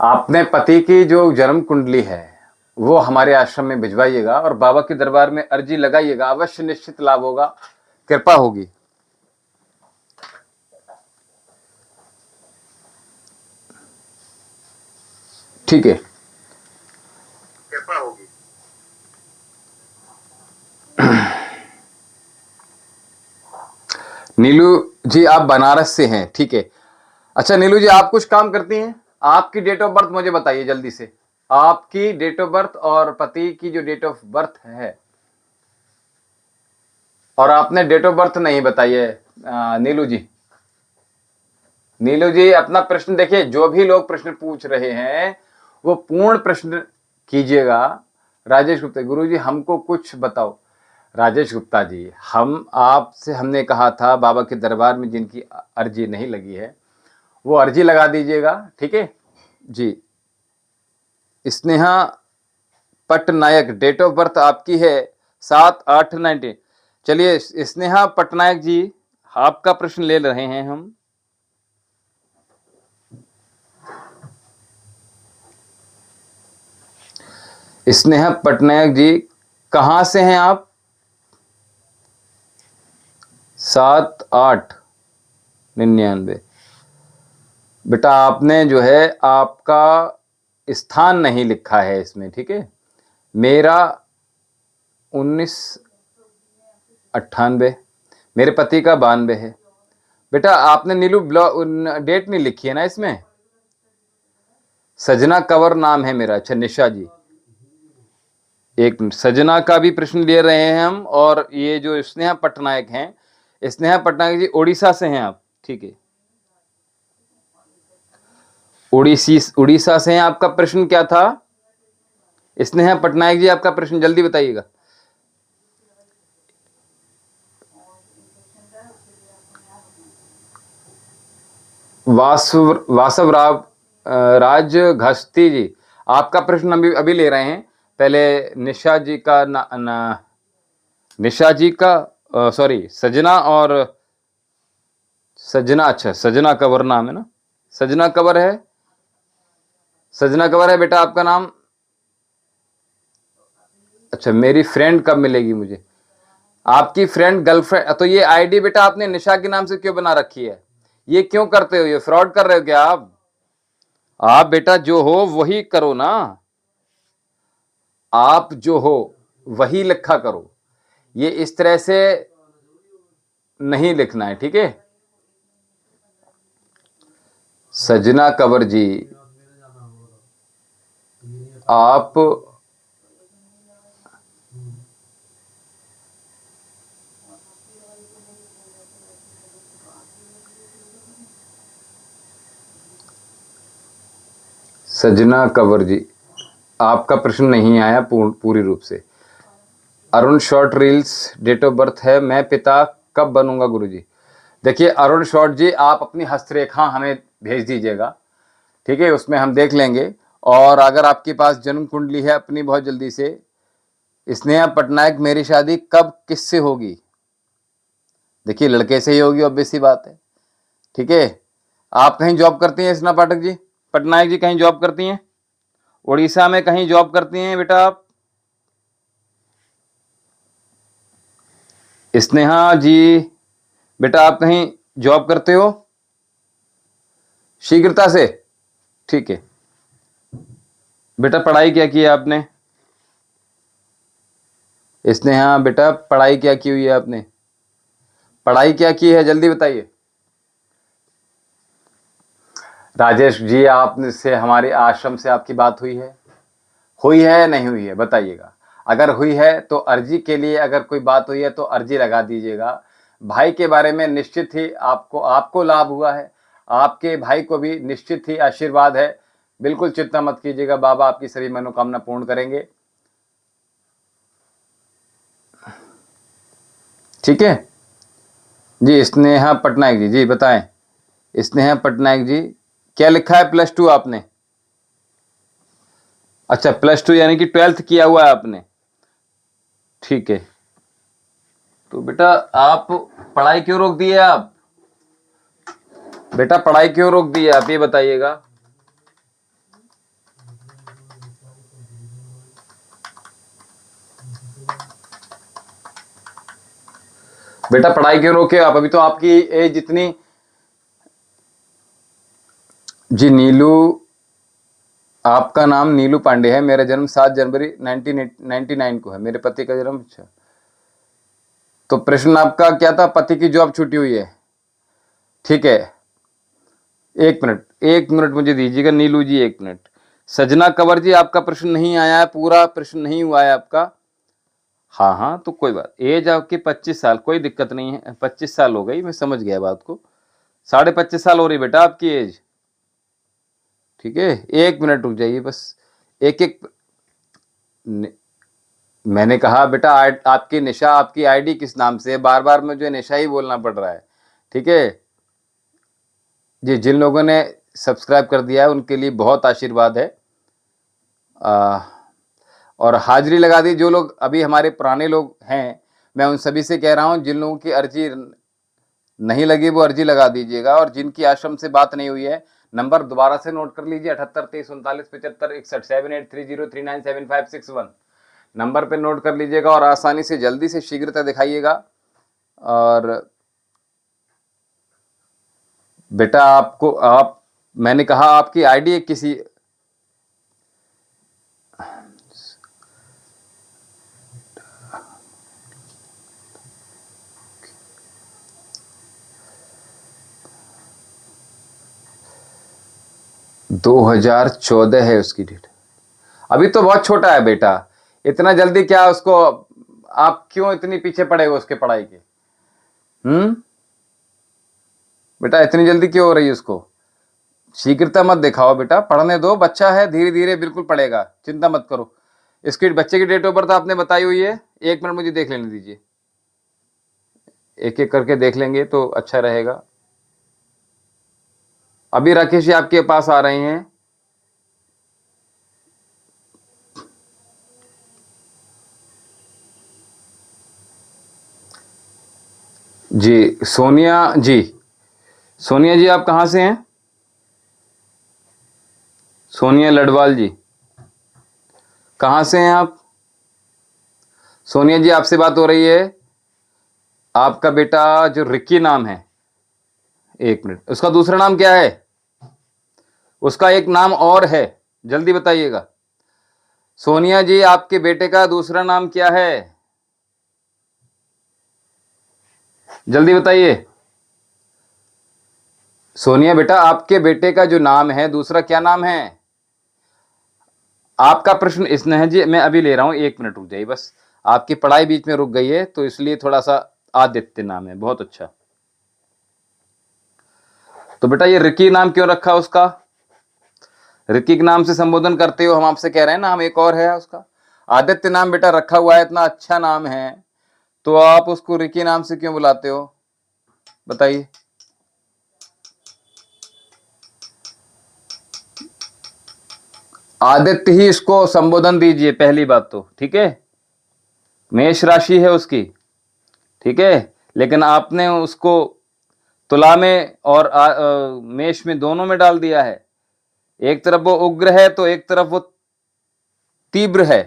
आपने पति की जो जन्म कुंडली है वो हमारे आश्रम में भिजवाइएगा और बाबा के दरबार में अर्जी लगाइएगा, अवश्य निश्चित लाभ होगा, कृपा होगी। ठीक है, कृपा होगी। नीलू जी आप बनारस से हैं, ठीक है। अच्छा नीलू जी, आप कुछ काम करती हैं? आपकी डेट ऑफ बर्थ मुझे बताइए जल्दी से, आपकी डेट ऑफ बर्थ और पति की जो डेट ऑफ बर्थ है। और आपने डेट ऑफ बर्थ नहीं बताई है नीलू जी। नीलू जी अपना प्रश्न देखिए, जो भी लोग प्रश्न पूछ रहे हैं वो पूर्ण प्रश्न कीजिएगा। राजेश गुप्ता, गुरु जी हमको कुछ बताओ। राजेश गुप्ता जी, हमने कहा था बाबा के दरबार में जिनकी अर्जी नहीं लगी है वो अर्जी लगा दीजिएगा, ठीक है जी। Sneha Patnaik, date of birth आपकी है 7/8/19। चलिए स्नेहा पटनायक जी, आपका प्रश्न ले रहे हैं हम। स्नेहा पटनायक जी, कहां से हैं आप? 7/8/99। बेटा आपने जो है आपका स्थान नहीं लिखा है इसमें, ठीक है। मेरा 1998, मेरे पति का 92 है। बेटा आपने नीलू डेट नहीं लिखी है ना इसमें। सजना कंवर नाम है मेरा। अच्छा निशा जी, एक मिनट, सजना का भी प्रश्न ले रहे हैं हम। और ये जो स्नेहा पटनायक हैं, स्नेहा पटनायक जी उड़ीसा से हैं आप, ठीक है। उड़ीसा से हैं। आपका प्रश्न क्या था स्नेहा पटनायक जी? आपका प्रश्न जल्दी बताइएगा। वासव राज घस्ती जी, आपका प्रश्न अभी ले रहे हैं। पहले निशा जी का निशा जी का सॉरी सजना और सजना, अच्छा सजना कंवर नाम है ना, सजना कंवर है। सजना कंवर है बेटा आपका नाम। अच्छा मेरी फ्रेंड कब मिलेगी मुझे? आपकी फ्रेंड गर्लफ्रेंड, तो ये आईडी बेटा आपने निशा के नाम से क्यों बना रखी है? ये क्यों करते हो? ये फ्रॉड कर रहे हो क्या आप बेटा जो हो वही करो ना, आप जो हो वही लिखा करो। ये इस तरह से नहीं लिखना है, ठीक है। सजना कंवर जी, आप सजना कंवर जी, आपका प्रश्न नहीं आया पूरी रूप से। Arun short reels, date of birth है, मैं पिता कब बनूंगा गुरुजी? देखिए अरुण शॉर्ट जी, आप अपनी हस्तरेखा हमें भेज दीजिएगा, ठीक है, उसमें हम देख लेंगे। और अगर आपके पास जन्म कुंडली है अपनी, बहुत जल्दी से। स्नेहा पटनायक, मेरी शादी कब किससे होगी? देखिए लड़के से ही होगी, ऑब्वियस सी बात है, ठीक है। आप कहीं जॉब करती हैं स्नेहा पाठक जी, पटनायक जी, कहीं जॉब करती हैं? उड़ीसा में कहीं जॉब करती हैं बेटा आप? स्नेहा जी बेटा आप कहीं जॉब करते हो? शीघ्रता से, ठीक है। बेटा पढ़ाई क्या की है आपने? स्नेहा बेटा पढ़ाई क्या की हुई है आपने? पढ़ाई क्या की है जल्दी बताइए। राजेश जी, आपसे हमारे आश्रम से आपकी बात हुई है या नहीं हुई है बताइएगा। अगर हुई है तो अर्जी के लिए, अगर कोई बात हुई है तो अर्जी लगा दीजिएगा। भाई के बारे में निश्चित ही आपको लाभ हुआ है, आपके भाई को भी निश्चित ही आशीर्वाद है। बिल्कुल चिंता मत कीजिएगा, बाबा आपकी सभी मनोकामना पूर्ण करेंगे, ठीक है जी। स्नेहा पटनायक जी, जी बताएं। स्नेहा पटनायक जी, क्या लिखा है +2 आपने? अच्छा +2 यानी कि 12th किया हुआ है आपने। ठीक है। तो बेटा आप पढ़ाई क्यों रोक दी है आप? बेटा पढ़ाई क्यों रोक दी है आप, ये बताइएगा। बेटा पढ़ाई क्यों रोके आप? अभी तो आपकी एज जितनी। जी नीलू, आपका नाम नीलू पांडे है। मेरा जन्म 7 जनवरी 1999 को है। मेरे पति का जन्म। अच्छा, तो प्रश्न आपका क्या था? पति की जॉब छूटी हुई है। ठीक है, एक मिनट, एक मिनट मुझे दीजिएगा नीलू जी, एक मिनट। सजना कंवर जी, आपका प्रश्न नहीं आया है, पूरा प्रश्न नहीं हुआ है आपका। हाँ हाँ, तो कोई बात। एज आपकी 25 साल, कोई दिक्कत नहीं है। 25 साल हो गई, मैं समझ गया बात को। 25.5 साल हो रही बेटा आपकी एज। ठीक है, एक मिनट रुक जाइए बस। एक एक मैंने कहा बेटा आपकी निशा, आपकी आईडी किस नाम से है? बार बार मुझे निशा ही बोलना पड़ रहा है। ठीक है जी, जिन लोगों ने सब्सक्राइब कर दिया है उनके लिए बहुत आशीर्वाद है। और हाजिरी लगा दी जो लोग अभी हमारे पुराने लोग हैं, मैं उन सभी से कह रहा हूं, जिन लोगों की अर्जी नहीं लगी वो अर्जी लगा दीजिएगा। और जिनकी आश्रम से बात नहीं हुई है, नंबर दोबारा से नोट कर लीजिए, 78 23 39 75 61 7830397561 नंबर पे नोट कर लीजिएगा और आसानी से जल्दी से शीघ्रता दिखाइएगा। और बेटा आपको मैंने कहा आपकी आईडी किसी दो 2014 है उसकी डेट। अभी तो बहुत छोटा है बेटा, इतना जल्दी क्या उसको, आप क्यों इतनी पीछे पड़े हो उसके पढ़ाई के? बेटा इतनी जल्दी क्यों हो रही है उसको? शीघ्रता मत दिखाओ बेटा, पढ़ने दो, बच्चा है, धीरे धीरे बिल्कुल पढ़ेगा, चिंता मत करो। इसकी बच्चे की डेट ऑफ बर्थ आपने बताई हुई है, एक मिनट मुझे देख लेने दीजिए, एक एक करके देख लेंगे तो अच्छा रहेगा। अभी राकेश जी आपके पास आ रहे हैं। जी सोनिया जी, सोनिया जी आप कहाँ से हैं? सोनिया लडवाल जी, कहाँ से हैं आप? सोनिया जी आपसे बात हो रही है। आपका बेटा जो रिक्की नाम है, एक मिनट, उसका दूसरा नाम क्या है? उसका एक नाम और है, जल्दी बताइएगा। सोनिया जी आपके बेटे का दूसरा नाम क्या है? जल्दी बताइए। सोनिया बेटा आपके बेटे का जो नाम है दूसरा क्या नाम है? आपका प्रश्न स्नेह जी मैं अभी ले रहा हूं, एक मिनट रुक जाइए बस। आपकी पढ़ाई बीच में रुक गई है तो इसलिए थोड़ा सा। आदित्य नाम है, बहुत अच्छा। तो बेटा ये रिकी नाम क्यों रखा उसका? रिकी के नाम से संबोधन करते हो, हम आपसे कह रहे हैं ना, हम एक और है उसका। आदित्य नाम बेटा रखा हुआ है, इतना अच्छा नाम है, तो आप उसको रिकी नाम से क्यों बुलाते हो? बताइए। आदित्य ही इसको संबोधन दीजिए, पहली बात तो ठीक है। मेष राशि है उसकी, ठीक है, लेकिन आपने उसको तुला में और मेष में, दोनों में डाल दिया है। एक तरफ वो उग्र है तो एक तरफ वो तीव्र है।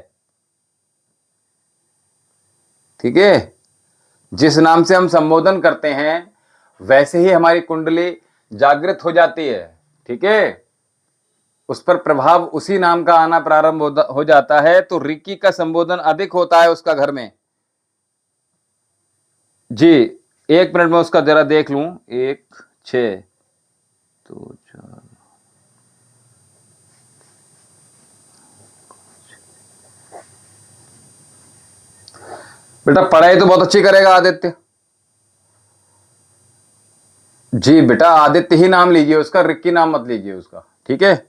ठीक है, जिस नाम से हम संबोधन करते हैं वैसे ही हमारी कुंडली जागृत हो जाती है। ठीक है, उस पर प्रभाव उसी नाम का आना प्रारंभ हो जाता है, तो रिकी का संबोधन अधिक होता है उसका घर में। जी एक मिनट में उसका जरा देख लूं। 1 6 2 4 बेटा पढ़ाई तो बहुत अच्छी करेगा आदित्य। जी बेटा आदित्य ही नाम लीजिए उसका, रिक्की नाम मत लीजिए उसका, ठीक है।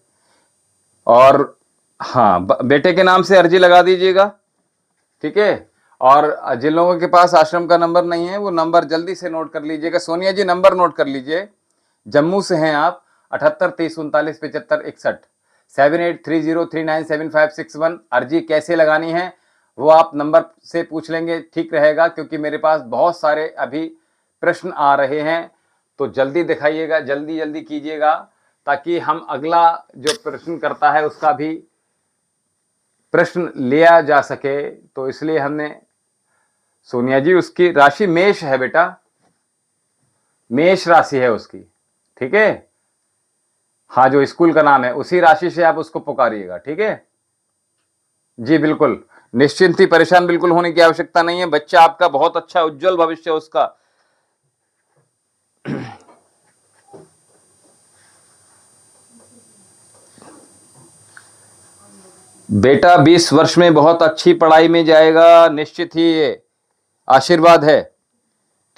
और हाँ, बेटे के नाम से अर्जी लगा दीजिएगा, ठीक है। और जिन लोगों के पास आश्रम का नंबर नहीं है वो नंबर जल्दी से नोट कर लीजिएगा। सोनिया जी नंबर नोट कर लीजिए, जम्मू से हैं आप। 78 30 39 75 61 7830397561। अर्जी कैसे लगानी है वो आप नंबर से पूछ लेंगे, ठीक रहेगा, क्योंकि मेरे पास बहुत सारे अभी प्रश्न आ रहे हैं। तो जल्दी दिखाइएगा, जल्दी जल्दी कीजिएगा, ताकि हम अगला जो प्रश्न करता है उसका भी प्रश्न लिया जा सके। तो इसलिए हमने, सोनिया जी उसकी राशि मेष है बेटा, मेष राशि है उसकी, ठीक है। हाँ, जो स्कूल का नाम है उसी राशि से आप उसको पुकारिएगा, ठीक है जी। बिल्कुल निश्चिंत ही, परेशान बिल्कुल होने की आवश्यकता नहीं है। बच्चा आपका बहुत अच्छा, उज्जवल भविष्य उसका। बेटा 20 वर्ष में बहुत अच्छी पढ़ाई में जाएगा, निश्चित ही, ये आशीर्वाद है,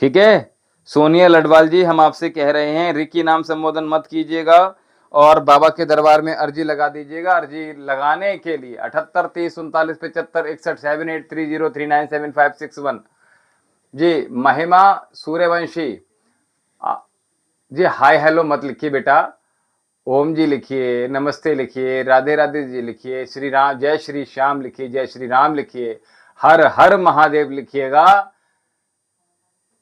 ठीक है। सोनिया लडवाल जी, हम आपसे कह रहे हैं रिकी नाम संबोधन मत कीजिएगा और बाबा के दरबार में अर्जी लगा दीजिएगा। अर्जी लगाने के लिए 78 30 39 75 61 7830397561 जी। महिमा सूर्यवंशी जी, हाय हेलो मत लिखिए बेटा, ओम जी लिखिए, नमस्ते लिखिए, राधे राधे जी लिखिए, श्री राम, जय श्री श्याम लिखिए, जय श्री राम लिखिए, हर हर महादेव लिखिएगा।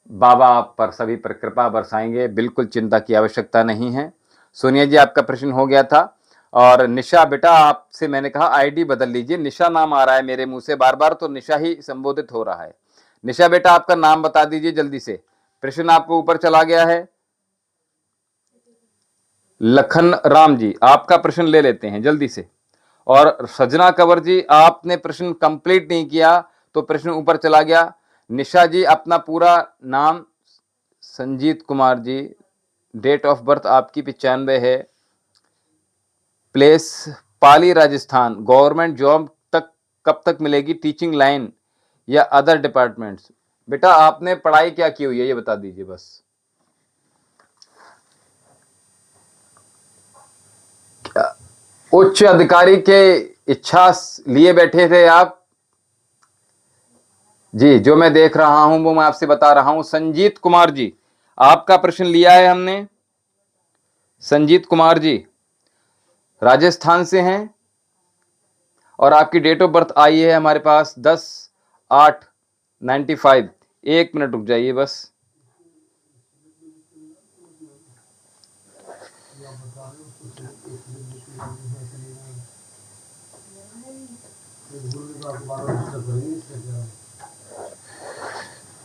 बाबा आप पर सभी पर कृपा बरसाएंगे, बिल्कुल चिंता की आवश्यकता नहीं है। सोनिया जी आपका प्रश्न हो गया था। और निशा बेटा, आपसे मैंने कहा आईडी बदल लीजिए, निशा नाम आ रहा है मेरे मुंह से बार बार, तो निशा ही संबोधित हो रहा है। निशा बेटा आपका नाम बता दीजिए जल्दी से, प्रश्न आपको ऊपर चला गया है। लखन राम जी आपका प्रश्न ले लेते हैं जल्दी से। और सजना कंवर जी, आपने प्रश्न कंप्लीट नहीं किया तो प्रश्न ऊपर चला गया। निशा जी अपना पूरा नाम, Sanjeet Kumar ji, date of birth आपकी 95 है, प्लेस पाली राजस्थान, गवर्नमेंट जॉब तक कब तक मिलेगी, टीचिंग लाइन या अदर डिपार्टमेंट्स। बेटा आपने पढ़ाई क्या की हुई है ये बता दीजिए बस। उच्च अधिकारी के इच्छा लिए बैठे थे आप जी, जो मैं देख रहा हूं वो मैं आपसे बता रहा हूं। संजीत कुमार जी आपका प्रश्न लिया है हमने। संजीत कुमार जी राजस्थान से हैं और आपकी डेट ऑफ बर्थ आई है हमारे पास 10/8/95। एक मिनट रुक जाइए बस।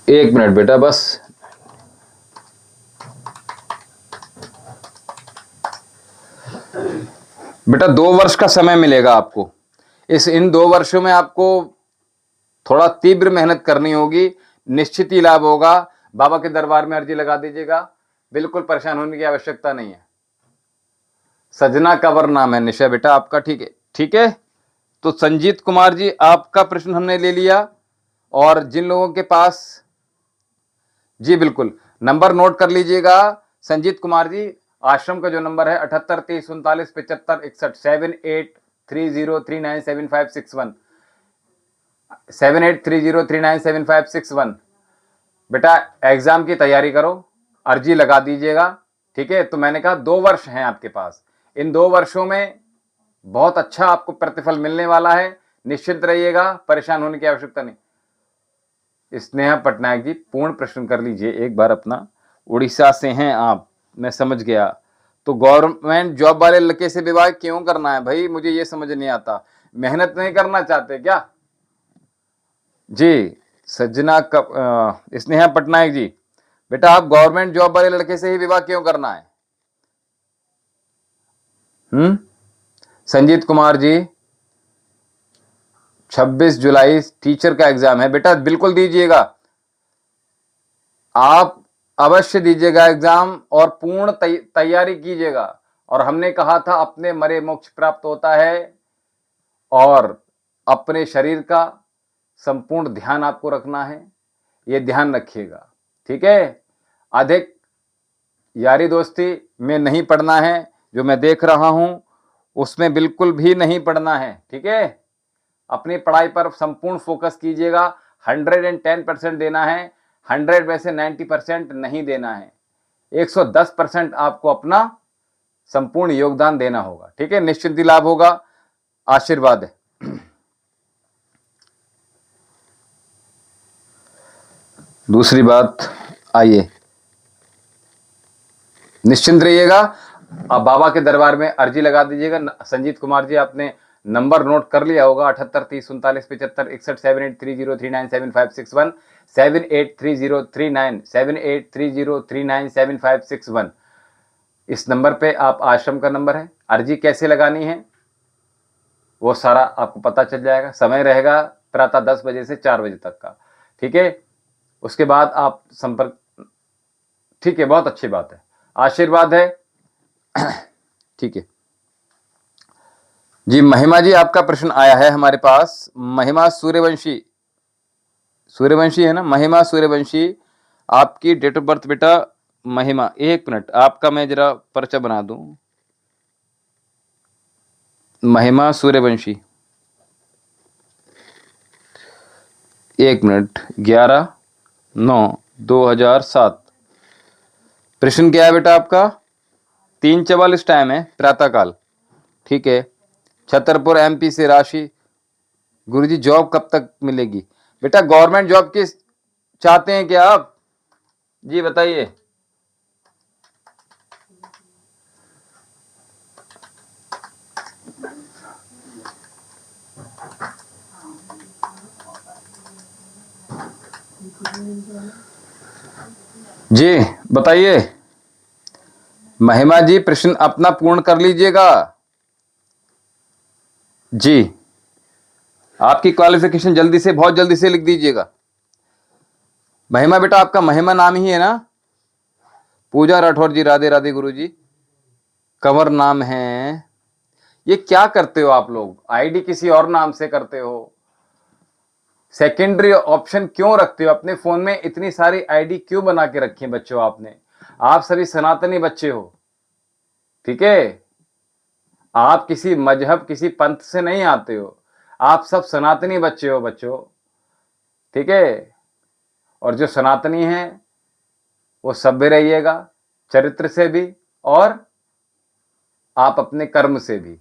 एक मिनट बेटा बस। बेटा 2 वर्ष का समय मिलेगा आपको। इन 2 वर्षों में आपको थोड़ा तीव्र मेहनत करनी होगी, निश्चित ही लाभ होगा। बाबा के दरबार में अर्जी लगा दीजिएगा, बिल्कुल परेशान होने की आवश्यकता नहीं है। सजना कंवर नाम है निशा बेटा आपका, ठीक है, ठीक है। तो संजीत कुमार जी आपका प्रश्न हमने ले लिया। और जिन लोगों के पास, जी बिल्कुल नंबर नोट कर लीजिएगा। संजीत कुमार जी आश्रम का जो नंबर है 78 30 39 75 61 7830397561 7830397561। बेटा एग्जाम की तैयारी करो, अर्जी लगा दीजिएगा, ठीक है। तो मैंने कहा 2 वर्ष हैं आपके पास, इन 2 वर्षों में बहुत अच्छा आपको प्रतिफल मिलने वाला है, निश्चिंत रहिएगा, परेशान होने की आवश्यकता नहीं। स्नेहा पटनायक जी पूर्ण प्रश्न कर लीजिए एक बार अपना। उड़ीसा से हैं आप, मैं समझ गया। तो गवर्नमेंट जॉब वाले लड़के से विवाह क्यों करना है भाई, मुझे ये समझ नहीं आता। मेहनत नहीं करना चाहते क्या जी? सजना स्नेहा पटनायक जी बेटा आप गवर्नमेंट जॉब वाले लड़के से ही विवाह क्यों करना है? संजीत कुमार जी 26 जुलाई टीचर का एग्जाम है बेटा, बिल्कुल दीजिएगा, आप अवश्य दीजिएगा एग्जाम और पूर्ण तैयारी कीजिएगा। और हमने कहा था अपने मरे मोक्ष प्राप्त होता है, और अपने शरीर का संपूर्ण ध्यान आपको रखना है, ये ध्यान रखिएगा, ठीक है। अधिक यारी दोस्ती में नहीं पढ़ना है, जो मैं देख रहा हूं उसमें बिल्कुल भी नहीं पढ़ना है, ठीक है। अपनी पढ़ाई पर संपूर्ण फोकस कीजिएगा, 110% देना है, 100 में से 90% नहीं देना है, 110% आपको अपना संपूर्ण योगदान देना होगा, ठीक है। निश्चित ही लाभ होगा, आशीर्वाद है। दूसरी बात, आइए निश्चिंत रहिएगा, आप बाबा के दरबार में अर्जी लगा दीजिएगा। संजीत कुमार जी, आपने नंबर नोट कर लिया होगा, 78 30 39 75 61 7830397561 7830397561। इस नंबर पे आप, आश्रम का नंबर है, अर्जी कैसे लगानी है वो सारा आपको पता चल जाएगा। समय रहेगा प्रातः 10 बजे से 4 बजे तक का, ठीक है। उसके बाद आप संपर्क, ठीक है, बहुत अच्छी बात है, आशीर्वाद है, ठीक है जी। महिमा जी, आपका प्रश्न आया है हमारे पास। महिमा सूर्यवंशी, सूर्यवंशी है ना, महिमा सूर्यवंशी, आपकी डेट ऑफ बर्थ बेटा महिमा, एक मिनट आपका मैं जरा पर्चा बना दूं। महिमा सूर्यवंशी, एक मिनट, 11/9/2007। प्रश्न क्या है बेटा आपका? 3:44 टाइम है, प्रातःकाल, ठीक है। छतरपुर MP से राशि। गुरुजी जॉब कब तक मिलेगी? बेटा गवर्नमेंट जॉब की चाहते हैं क्या आप? जी बताइए। जी बताइए। महिमा जी प्रश्न अपना पूर्ण कर लीजिएगा। जी, आपकी क्वालिफिकेशन जल्दी से, बहुत जल्दी से लिख दीजिएगा। महिमा बेटा आपका महिमा नाम ही है ना? पूजा राठौर जी, राधे राधे गुरु जी। कंवर नाम है। ये क्या करते हो आप लोग, आईडी किसी और नाम से करते हो, सेकेंडरी ऑप्शन क्यों रखते हो अपने फोन में? इतनी सारी आईडी क्यों बना के रखी है बच्चों आपने? आप सभी सनातनी बच्चे हो, ठीक है। आप किसी मजहब, किसी पंथ से नहीं आते हो, आप सब सनातनी बच्चे हो बच्चों, ठीक है। और जो सनातनी हैं वो सभ्य रहिएगा, चरित्र से भी और आप अपने कर्म से भी।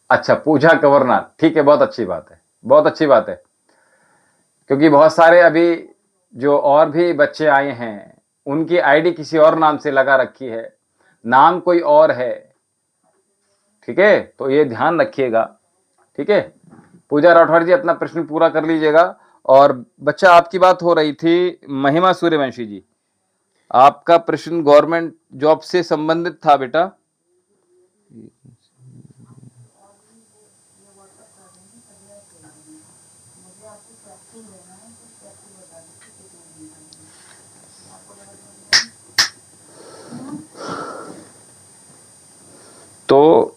अच्छा, पूजा कंवरनाथ, ठीक है, बहुत अच्छी बात है, बहुत अच्छी बात है। क्योंकि बहुत सारे अभी जो और भी बच्चे आए हैं उनकी आईडी किसी और नाम से लगा रखी है, नाम कोई और है, ठीक है, तो ये ध्यान रखिएगा, ठीक है। पूजा राठौर जी अपना प्रश्न पूरा कर लीजिएगा। और बच्चा आपकी बात हो रही थी महिमा सूर्यवंशी जी, आपका प्रश्न गवर्नमेंट जॉब से संबंधित था बेटा। तो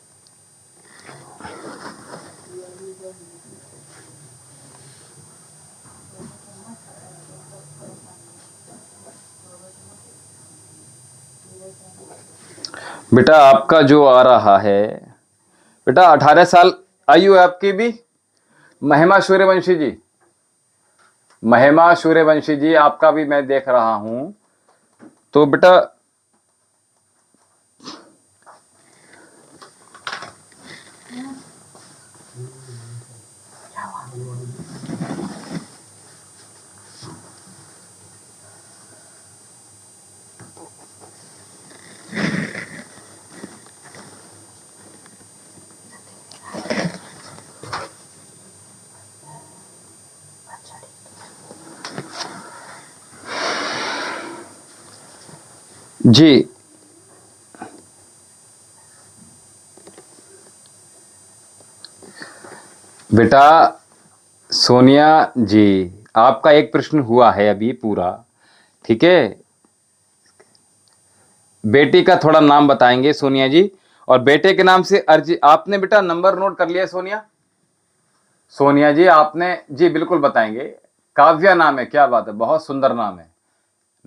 बेटा आपका जो आ रहा है बेटा, 18 साल आयु है आपकी भी। महिमा सूर्यवंशी जी, महिमा सूर्यवंशी जी, आपका भी मैं देख रहा हूं। तो बेटा जी, बेटा सोनिया जी, आपका एक प्रश्न हुआ है अभी पूरा, ठीक है। बेटी का थोड़ा नाम बताएंगे सोनिया जी, और बेटे के नाम से अर्जी। आपने बेटा नंबर नोट कर लिया सोनिया? सोनिया जी आपने, जी बिल्कुल बताएंगे। काव्या नाम है, क्या बात है, बहुत सुंदर नाम है,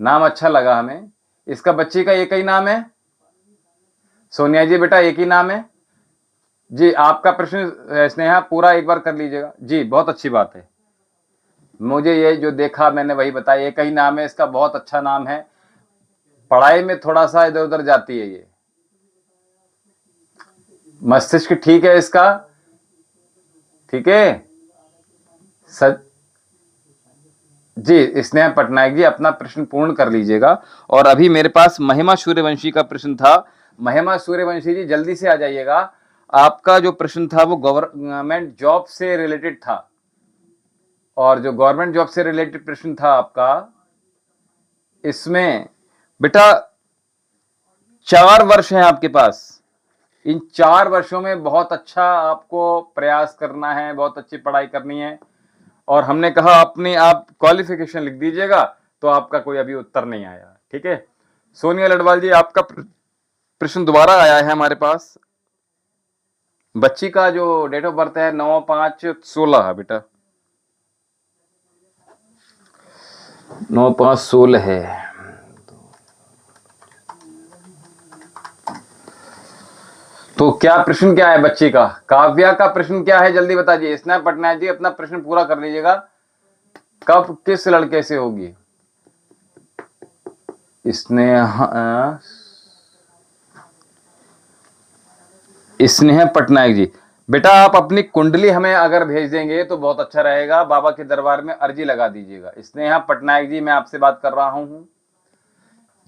नाम अच्छा लगा हमें। इसका बच्ची का एक ही नाम है? सोनिया जी बेटा एक ही नाम है जी। आपका प्रश्न स्नेहा पूरा एक बार कर लीजिएगा जी, बहुत अच्छी बात है। मुझे ये जो देखा मैंने वही बताया, एक ही नाम है इसका, बहुत अच्छा नाम है। पढ़ाई में थोड़ा सा इधर उधर जाती है ये, मस्तिष्क ठीक है इसका, ठीक है। सच जी स्नेहा पटनायक जी अपना प्रश्न पूर्ण कर लीजिएगा। और अभी मेरे पास महिमा सूर्यवंशी का प्रश्न था। महिमा सूर्यवंशी जी जल्दी से आ जाइएगा। आपका जो प्रश्न था वो गवर्नमेंट जॉब से रिलेटेड था, और जो गवर्नमेंट जॉब से रिलेटेड प्रश्न था आपका, इसमें बेटा 4 वर्ष हैं आपके पास। इन 4 वर्षों में बहुत अच्छा आपको प्रयास करना है, बहुत अच्छी पढ़ाई करनी है। और हमने कहा अपने आप क्वालिफिकेशन लिख दीजिएगा, तो आपका कोई अभी उत्तर नहीं आया। ठीक है सोनिया लडवाल जी, आपका प्रश्न दोबारा आया है हमारे पास। बच्ची का जो डेट ऑफ बर्थ है 9/5/16 है बेटा, 9/5/16 है। तो क्या प्रश्न क्या है बच्ची का? काव्या का प्रश्न क्या है जल्दी बताइए। स्नेहा पटनायक जी अपना प्रश्न पूरा कर लीजिएगा। कब किस लड़के से होगी? स्नेहा स्नेहा पटनायक जी, बेटा आप अपनी कुंडली हमें अगर भेज देंगे तो बहुत अच्छा रहेगा। बाबा के दरबार में अर्जी लगा दीजिएगा। स्नेहा पटनायक जी मैं आपसे बात कर रहा हूं।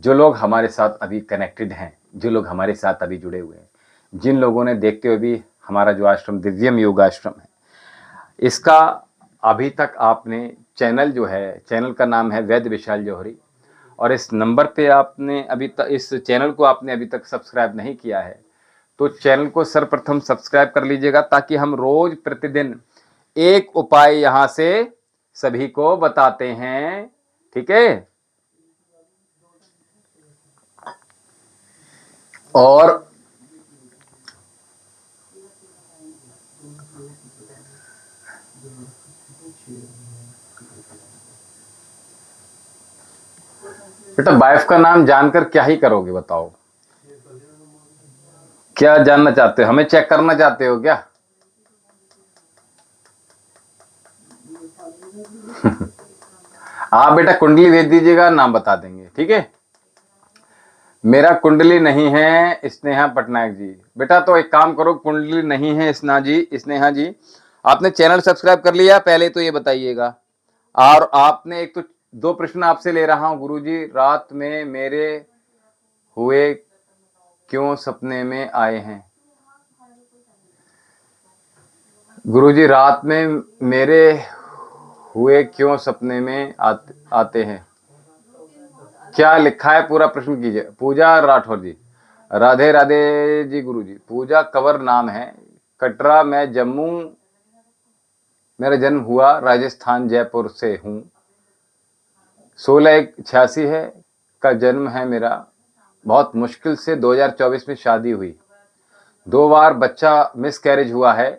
जो लोग हमारे साथ अभी कनेक्टेड हैं, जो लोग हमारे साथ अभी जुड़े हुए हैं, जिन लोगों ने देखते हुए भी हमारा जो आश्रम दिव्यम योग आश्रम है, इसका अभी तक आपने चैनल जो है, चैनल का नाम है वैद्य विशाल जौहरी, और इस नंबर पे आपने अभी तक इस चैनल को आपने अभी तक सब्सक्राइब नहीं किया है, तो चैनल को सर्वप्रथम सब्सक्राइब कर लीजिएगा, ताकि हम रोज प्रतिदिन एक उपाय यहां से सभी को बताते हैं। ठीक है, और बेटा वाइफ का नाम जानकर क्या ही करोगे बताओ? क्या जानना चाहते हो? हमें चेक करना चाहते हो क्या? आप बेटा कुंडली भेज दीजिएगा, नाम बता देंगे। ठीक है, मेरा कुंडली नहीं है स्नेहा पटनायक जी। बेटा तो एक काम करो, कुंडली नहीं है स्नेहा जी, आपने चैनल सब्सक्राइब कर लिया पहले तो ये बताइएगा। और आपने एक तो 2 प्रश्न आपसे ले रहा हूं। गुरुजी रात में मेरे हुए क्यों सपने में आए हैं? गुरुजी रात में मेरे हुए क्यों सपने में आते हैं? क्या लिखा है पूरा प्रश्न कीजिए। पूजा राठौर जी, राधे राधे जी। गुरुजी पूजा कंवर नाम है, कटरा में जम्मू मेरा जन्म हुआ, राजस्थान जयपुर से हूँ। 16/1/86 है का जन्म है मेरा। बहुत मुश्किल से 2024 में शादी हुई। 2 बार बच्चा मिस कैरेज हुआ है।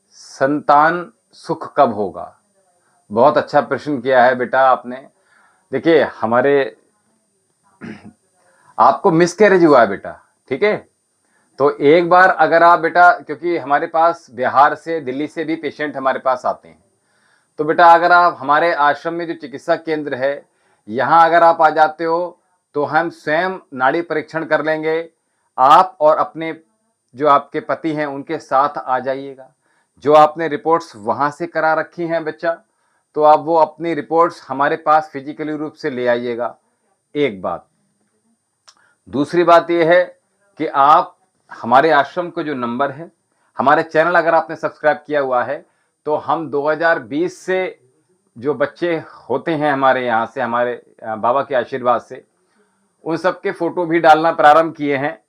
संतान सुख कब होगा? बहुत अच्छा प्रश्न किया है बेटा आपने। देखिए हमारे आपको मिस कैरेज हुआ है बेटा। ठीक है, तो एक बार अगर आप बेटा, क्योंकि हमारे पास बिहार से दिल्ली से भी पेशेंट हमारे पास आते हैं, तो बेटा अगर आप हमारे आश्रम में जो चिकित्सा केंद्र है यहाँ अगर आप आ जाते हो तो हम स्वयं नाड़ी परीक्षण कर लेंगे। आप और अपने जो आपके पति हैं उनके साथ आ जाइएगा। जो आपने रिपोर्ट्स वहां से करा रखी हैं बच्चा, तो आप वो अपनी रिपोर्ट्स हमारे पास फिजिकली रूप से ले आइएगा। एक बात। दूसरी बात यह है कि आप हमारे आश्रम का जो नंबर है, हमारे चैनल अगर आपने सब्सक्राइब किया हुआ है, तो हम 2020 से जो बच्चे होते हैं हमारे यहाँ से, हमारे बाबा के आशीर्वाद से, उन सबके फोटो भी डालना प्रारंभ किए हैं।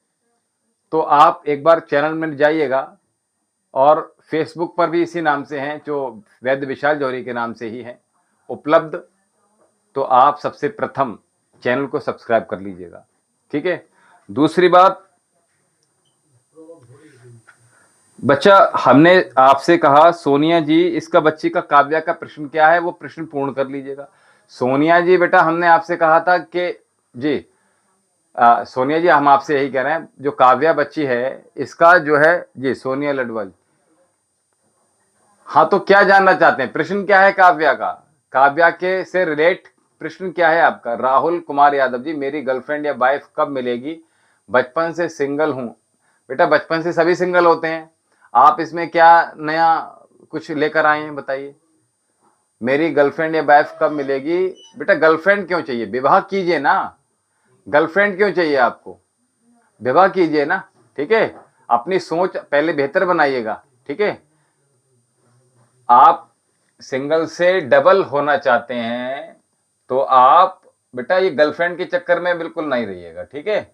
तो आप एक बार चैनल में जाइएगा, और फेसबुक पर भी इसी नाम से हैं, जो वैद्य विशाल जौहरी के नाम से ही है उपलब्ध। तो आप सबसे प्रथम चैनल को सब्सक्राइब कर लीजिएगा। ठीक है, दूसरी बात, बच्चा हमने आपसे कहा सोनिया जी, इसका बच्ची का काव्या का प्रश्न क्या है वो प्रश्न पूर्ण कर लीजिएगा। सोनिया जी बेटा हमने आपसे कहा था कि जी सोनिया जी हम आपसे यही कह रहे हैं, जो काव्या बच्ची है इसका जो है जी सोनिया लडवाल। हाँ तो क्या जानना चाहते हैं? प्रश्न क्या है काव्या का? काव्या के से रिलेट प्रश्न क्या है आपका? राहुल कुमार यादव जी, मेरी गर्लफ्रेंड या वाइफ कब मिलेगी? बचपन से सिंगल हूं। बेटा बचपन से सभी सिंगल होते हैं, आप इसमें क्या नया कुछ लेकर आए हैं बताइए। मेरी गर्लफ्रेंड या वाइफ कब मिलेगी? बेटा गर्लफ्रेंड क्यों चाहिए, विवाह कीजिए ना। गर्लफ्रेंड क्यों चाहिए आपको, विवाह कीजिए ना। ठीक है, अपनी सोच पहले बेहतर बनाइएगा। ठीक है, आप सिंगल से डबल होना चाहते हैं तो आप बेटा ये गर्लफ्रेंड के चक्कर में बिल्कुल नहीं रहिएगा। ठीक है,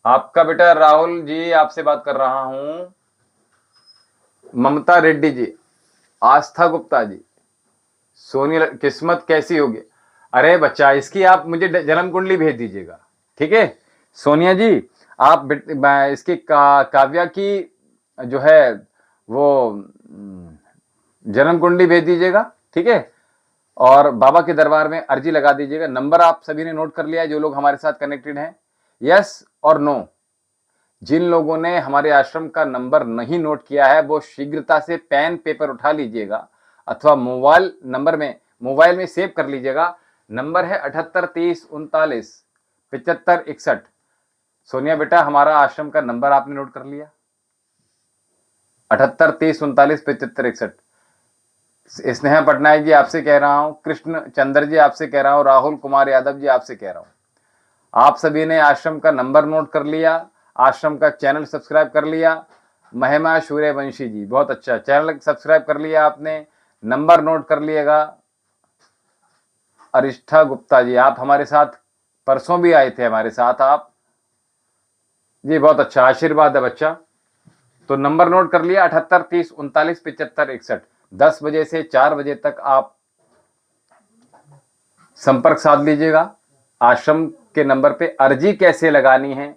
आपका बेटा राहुल जी आपसे बात कर रहा हूं, ममता रेड्डी जी, आस्था गुप्ता जी, सोनी, किस्मत कैसी होगी? अरे बच्चा इसकी आप मुझे जन्म कुंडली भेज दीजिएगा। ठीक है सोनिया जी, आप इसकी काव्या की जो है वो जन्म कुंडली भेज दीजिएगा। ठीक है, और बाबा के दरबार में अर्जी लगा दीजिएगा। नंबर आप सभी ने नोट कर लिया है जो लोग हमारे साथ कनेक्टेड हैं? यस और नो? जिन लोगों ने हमारे आश्रम का नंबर नहीं नोट किया है वो शीघ्रता से पेन पेपर उठा लीजिएगा अथवा मोबाइल में सेव कर लीजिएगा। नंबर है 78 30 39 75 61। सोनिया बेटा हमारा आश्रम का नंबर आपने नोट कर लिया? 78 30 39 75 61। स्नेहा पटनायक जी आपसे कह रहा हूं, कृष्ण चंद्र जी आपसे कह रहा हूं, राहुल कुमार यादव जी आपसे कह रहा हूं, आप सभी ने आश्रम का नंबर नोट कर लिया, आश्रम का चैनल सब्सक्राइब कर लिया। महिमा सूर्यवंशी जी बहुत अच्छा, चैनल सब्सक्राइब कर लिया आपने, नंबर नोट कर लिएगा। अरिष्ठा गुप्ता जी आप हमारे साथ परसों भी आए थे हमारे साथ आप जी, बहुत अच्छा, आशीर्वाद है बच्चा। तो नंबर नोट कर लिया 78 30 39 75 61। 10 बजे से 4 बजे तक आप संपर्क साध लीजिएगा। आश्रम के नंबर पे अर्जी कैसे लगानी है,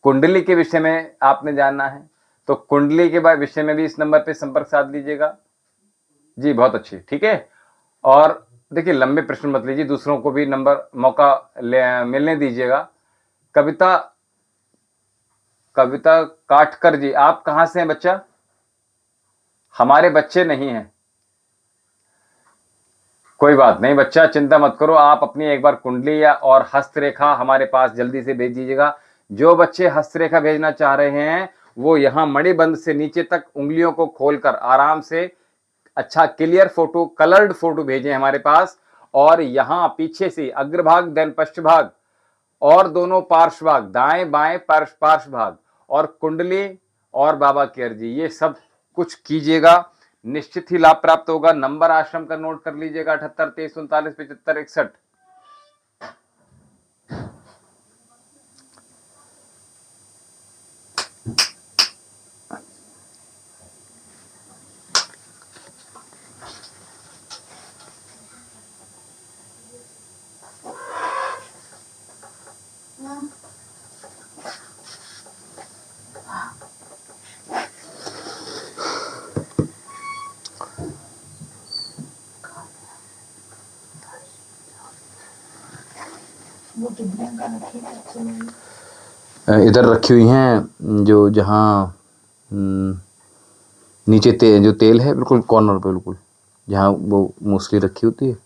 कुंडली के विषय में आपने जानना है तो कुंडली के विषय में भी इस नंबर पे संपर्क साध लीजिएगा जी। बहुत अच्छी, ठीक है। और देखिए लंबे प्रश्न मत लीजिए, दूसरों को भी नंबर मौका मिलने दीजिएगा। कविता काटकर जी आप कहां से हैं बच्चा? हमारे बच्चे नहीं हैं, कोई बात नहीं बच्चा, चिंता मत करो। आप अपनी एक बार कुंडली या और हस्तरेखा हमारे पास जल्दी से भेज दीजिएगा। जो बच्चे हस्तरेखा भेजना चाह रहे हैं वो यहाँ मणिबंध से नीचे तक उंगलियों को खोलकर आराम से अच्छा क्लियर फोटो, कलर्ड फोटो भेजें हमारे पास। और यहाँ पीछे से अग्रभाग देन पश्चभाग और दोनों पार्श्वभाग, दाएं बाएं पार्श्वभाग और कुंडली और बाबा की अर्जी, ये सब कुछ कीजिएगा, निश्चित ही लाभ प्राप्त होगा। नंबर आश्रम का नोट कर लीजिएगा 78 23 39 75 61। इधर रखी हुई हैं जो जहाँ नीचे जो तेल है बिल्कुल कॉर्नर पे, बिल्कुल जहाँ वो मोस्टली रखी होती है,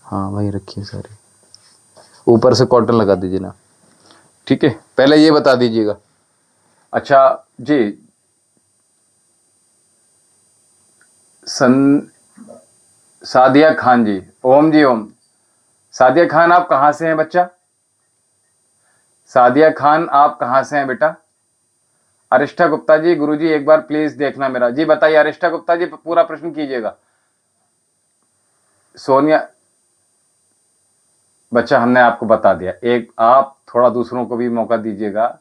हाँ वही रखी है सारी। ऊपर से कॉटन लगा दीजिए ना, ठीक है। पहले ये बता दीजिएगा। अच्छा जी, सादिया खान जी, ओम जी ओम। सादिया खान आप कहाँ से हैं बच्चा? सादिया खान आप कहाँ से हैं बेटा? अरिष्ठा गुप्ता जी, गुरुजी एक बार प्लीज देखना मेरा जी। बताइए अरिष्ठा गुप्ता जी, पूरा प्रश्न कीजिएगा। सोनिया बच्चा हमने आपको बता दिया, एक आप थोड़ा दूसरों को भी मौका दीजिएगा।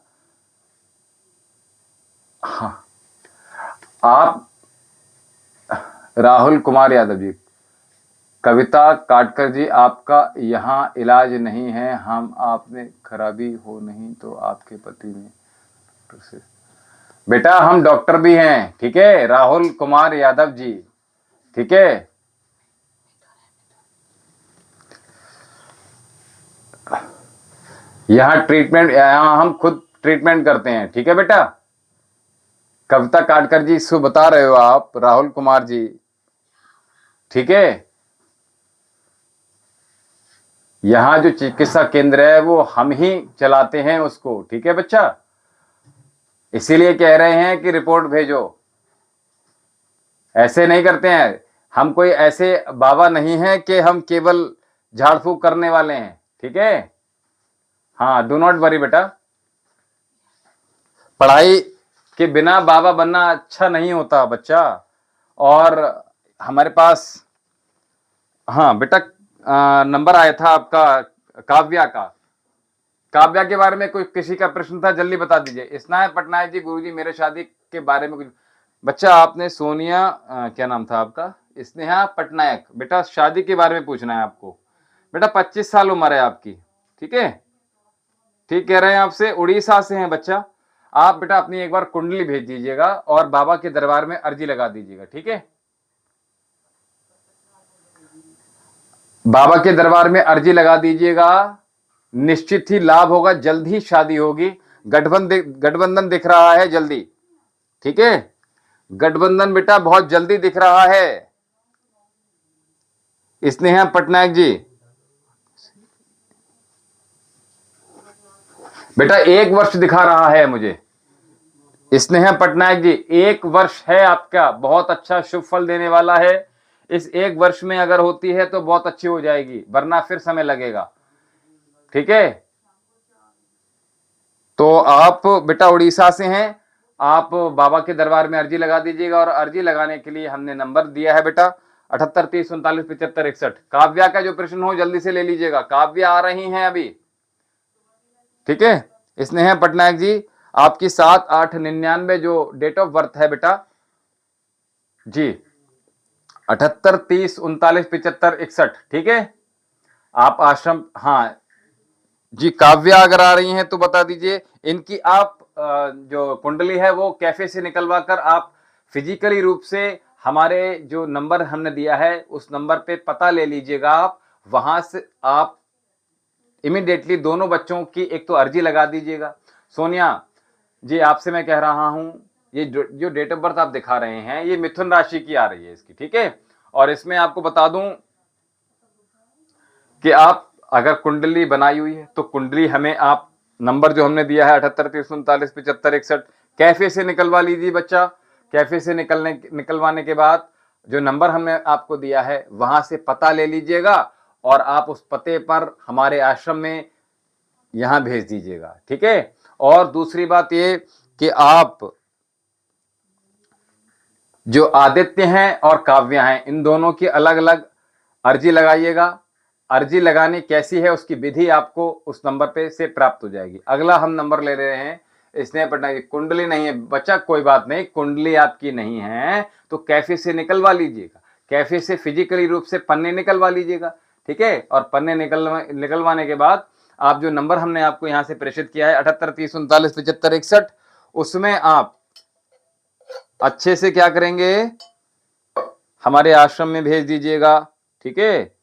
हाँ, आप राहुल कुमार यादव जी, कविता काटकर जी आपका यहाँ इलाज नहीं है, हम आपने खराबी हो नहीं तो आपके पति में बेटा हम डॉक्टर भी हैं, ठीक है राहुल कुमार यादव जी, ठीक है। यहाँ ट्रीटमेंट, यहाँ हम खुद ट्रीटमेंट करते हैं, ठीक है बेटा। कविता काटकर जी इसको बता रहे हो आप, राहुल कुमार जी, ठीक है। यहाँ जो चिकित्सा केंद्र है वो हम ही चलाते हैं उसको, ठीक है बच्चा। इसीलिए कह रहे हैं कि रिपोर्ट भेजो, ऐसे नहीं करते हैं। हम कोई ऐसे बाबा नहीं हैं कि हम केवल झाड़ फूक करने वाले हैं, ठीक है। हाँ, डू नॉट वरी बेटा। पढ़ाई के बिना बाबा बनना अच्छा नहीं होता बच्चा। और हमारे पास, हाँ बेटा, नंबर आया था आपका काव्या का। काव्या के बारे में कोई किसी का प्रश्न था, जल्दी बता दीजिए। स्नेहा पटनायक जी, गुरुजी मेरे शादी के बारे में कुछ। बच्चा आपने सोनिया, क्या नाम था आपका? स्नेहा पटनायक। बेटा शादी के बारे में पूछना है आपको। बेटा 25 साल उम्र है आपकी, ठीक है। ठीक कह रहे हैं, आपसे उड़ीसा से हैं बच्चा। आप बेटा अपनी एक बार कुंडली भेज दीजिएगा और बाबा के दरबार में अर्जी लगा दीजिएगा, ठीक है। बाबा के दरबार में अर्जी लगा दीजिएगा, निश्चित ही लाभ होगा, जल्द ही शादी होगी। गठबंधन दिख रहा है जल्दी, ठीक है। गठबंधन बेटा बहुत जल्दी दिख रहा है। स्नेहा पटनायक जी, बेटा 1 वर्ष दिखा रहा है मुझे। स्नेहा पटनायक जी, 1 वर्ष है आपका, बहुत अच्छा शुभ फल देने वाला है। इस 1 वर्ष में अगर होती है तो बहुत अच्छी हो जाएगी, वरना फिर समय लगेगा, ठीक है। तो आप बेटा उड़ीसा से हैं, आप बाबा के दरबार में अर्जी लगा दीजिएगा। और अर्जी लगाने के लिए हमने नंबर दिया है बेटा 7830397561। काव्या का जो प्रश्न हो जल्दी से ले लीजिएगा, काव्या आ रही हैं अभी, ठीक है। स्नेहा पटनायक जी, आपकी 7/8/99 जो डेट ऑफ बर्थ है बेटा जी, 7830397561, ठीक है। आप आश्रम, हाँ जी, काव्या अगर आ रही हैं तो बता दीजिए। इनकी आप जो कुंडली है वो कैफे से निकलवा कर आप फिजिकली रूप से हमारे जो नंबर हमने दिया है उस नंबर पे पता ले लीजिएगा। आप वहां से आप इमीडिएटली दोनों बच्चों की एक तो अर्जी लगा दीजिएगा। सोनिया जी, आपसे मैं कह रहा हूं, ये जो डेट ऑफ बर्थ आप दिखा रहे हैं ये मिथुन राशि की आ रही है इसकी, ठीक है। और इसमें आपको बता दूं कि आप अगर कुंडली बनाई हुई है तो कुंडली हमें आप नंबर जो हमने दिया है 7830397561 कैफे से निकलवा लीजिए बच्चा। कैफे से निकलवाने के बाद जो नंबर हमने आपको दिया है वहां से पता ले लीजिएगा और आप उस पते पर हमारे आश्रम में यहां भेज दीजिएगा, ठीक है। और दूसरी बात ये कि आप जो आदित्य हैं और काव्या हैं इन दोनों की अलग अलग अर्जी लगाइएगा। अर्जी लगानी कैसी है उसकी विधि आपको उस नंबर पे से प्राप्त हो जाएगी। अगला हम नंबर ले रहे हैं स्नेहा पटनायक। कुंडली नहीं है बच्चा, कोई बात नहीं, कुंडली आपकी नहीं है तो कैफे से निकलवा लीजिएगा। कैफे से फिजिकली रूप से पन्ने निकलवा लीजिएगा, ठीक है। और पन्ने निकलवाने के बाद आप जो नंबर हमने आपको यहां से प्रेषित किया है 7830397561, उसमें आप अच्छे से क्या करेंगे, हमारे आश्रम में भेज दीजिएगा, ठीक है।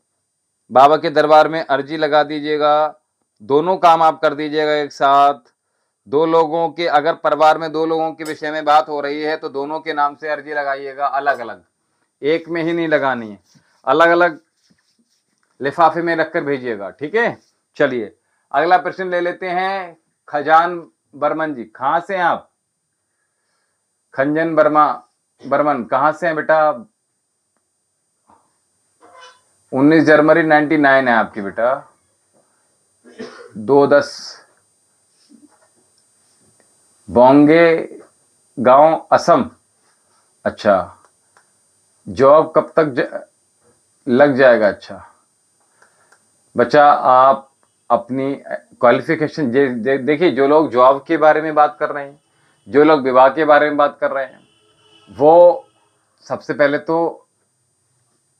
बाबा के दरबार में अर्जी लगा दीजिएगा। दोनों काम आप कर दीजिएगा एक साथ। 2 लोगों के, अगर परिवार में 2 लोगों के विषय में बात हो रही है तो दोनों के नाम से अर्जी लगाइएगा, अलग अलग, एक में ही नहीं लगानी है, अलग अलग लिफाफे में रखकर भेजिएगा, ठीक है। चलिए अगला प्रश्न ले लेते हैं। खजान बर्मन जी, कहां से हैं आप? खंजन बर्मन कहां से हैं बेटा? 19 जनवरी 99 है आपकी बेटा, 2/10 बोंगे गांव असम। अच्छा, जॉब कब तक लग जाएगा? अच्छा बच्चा, आप अपनी क्वालिफिकेशन देखिए, जो लोग जॉब के बारे में बात कर रहे हैं, जो लोग विवाह के बारे में बात कर रहे हैं, वो सबसे पहले तो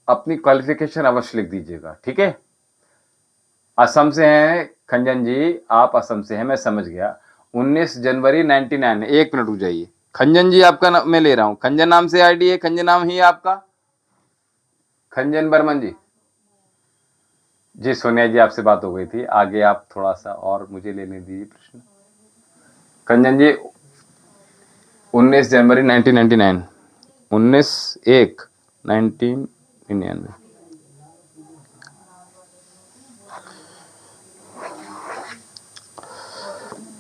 अपनी क्वालिफिकेशन अवश्य लिख दीजिएगा, ठीक है। असम से हैं खंजन जी, आप असम से हैं, मैं समझ गया। 19 जनवरी 99, 1 मिनट रुक जाइए। खंजन जी आपका नाम मैं ले रहा हूं, खंजन नाम से आईडी है, खंजन नाम ही है आपका? खंजन बर्मन जी, जी सोनिया जी आपसे बात हो गई थी, आगे आप थोड़ा सा और मुझे लेने दीजिए प्रश्न। खंजन जी 19 जनवरी 1999, 19/1/1999।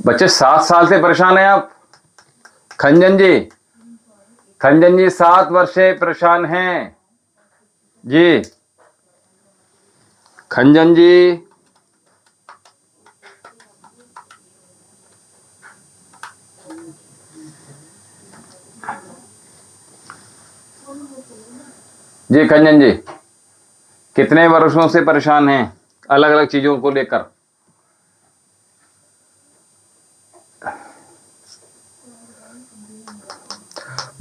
बच्चे 7 साल से परेशान हैं आप? खंजन जी, खंजन जी 7 वर्ष से परेशान हैं। जी खंजन जी, जी खंजन जी, कितने वर्षों से परेशान हैं अलग अलग चीजों को लेकर?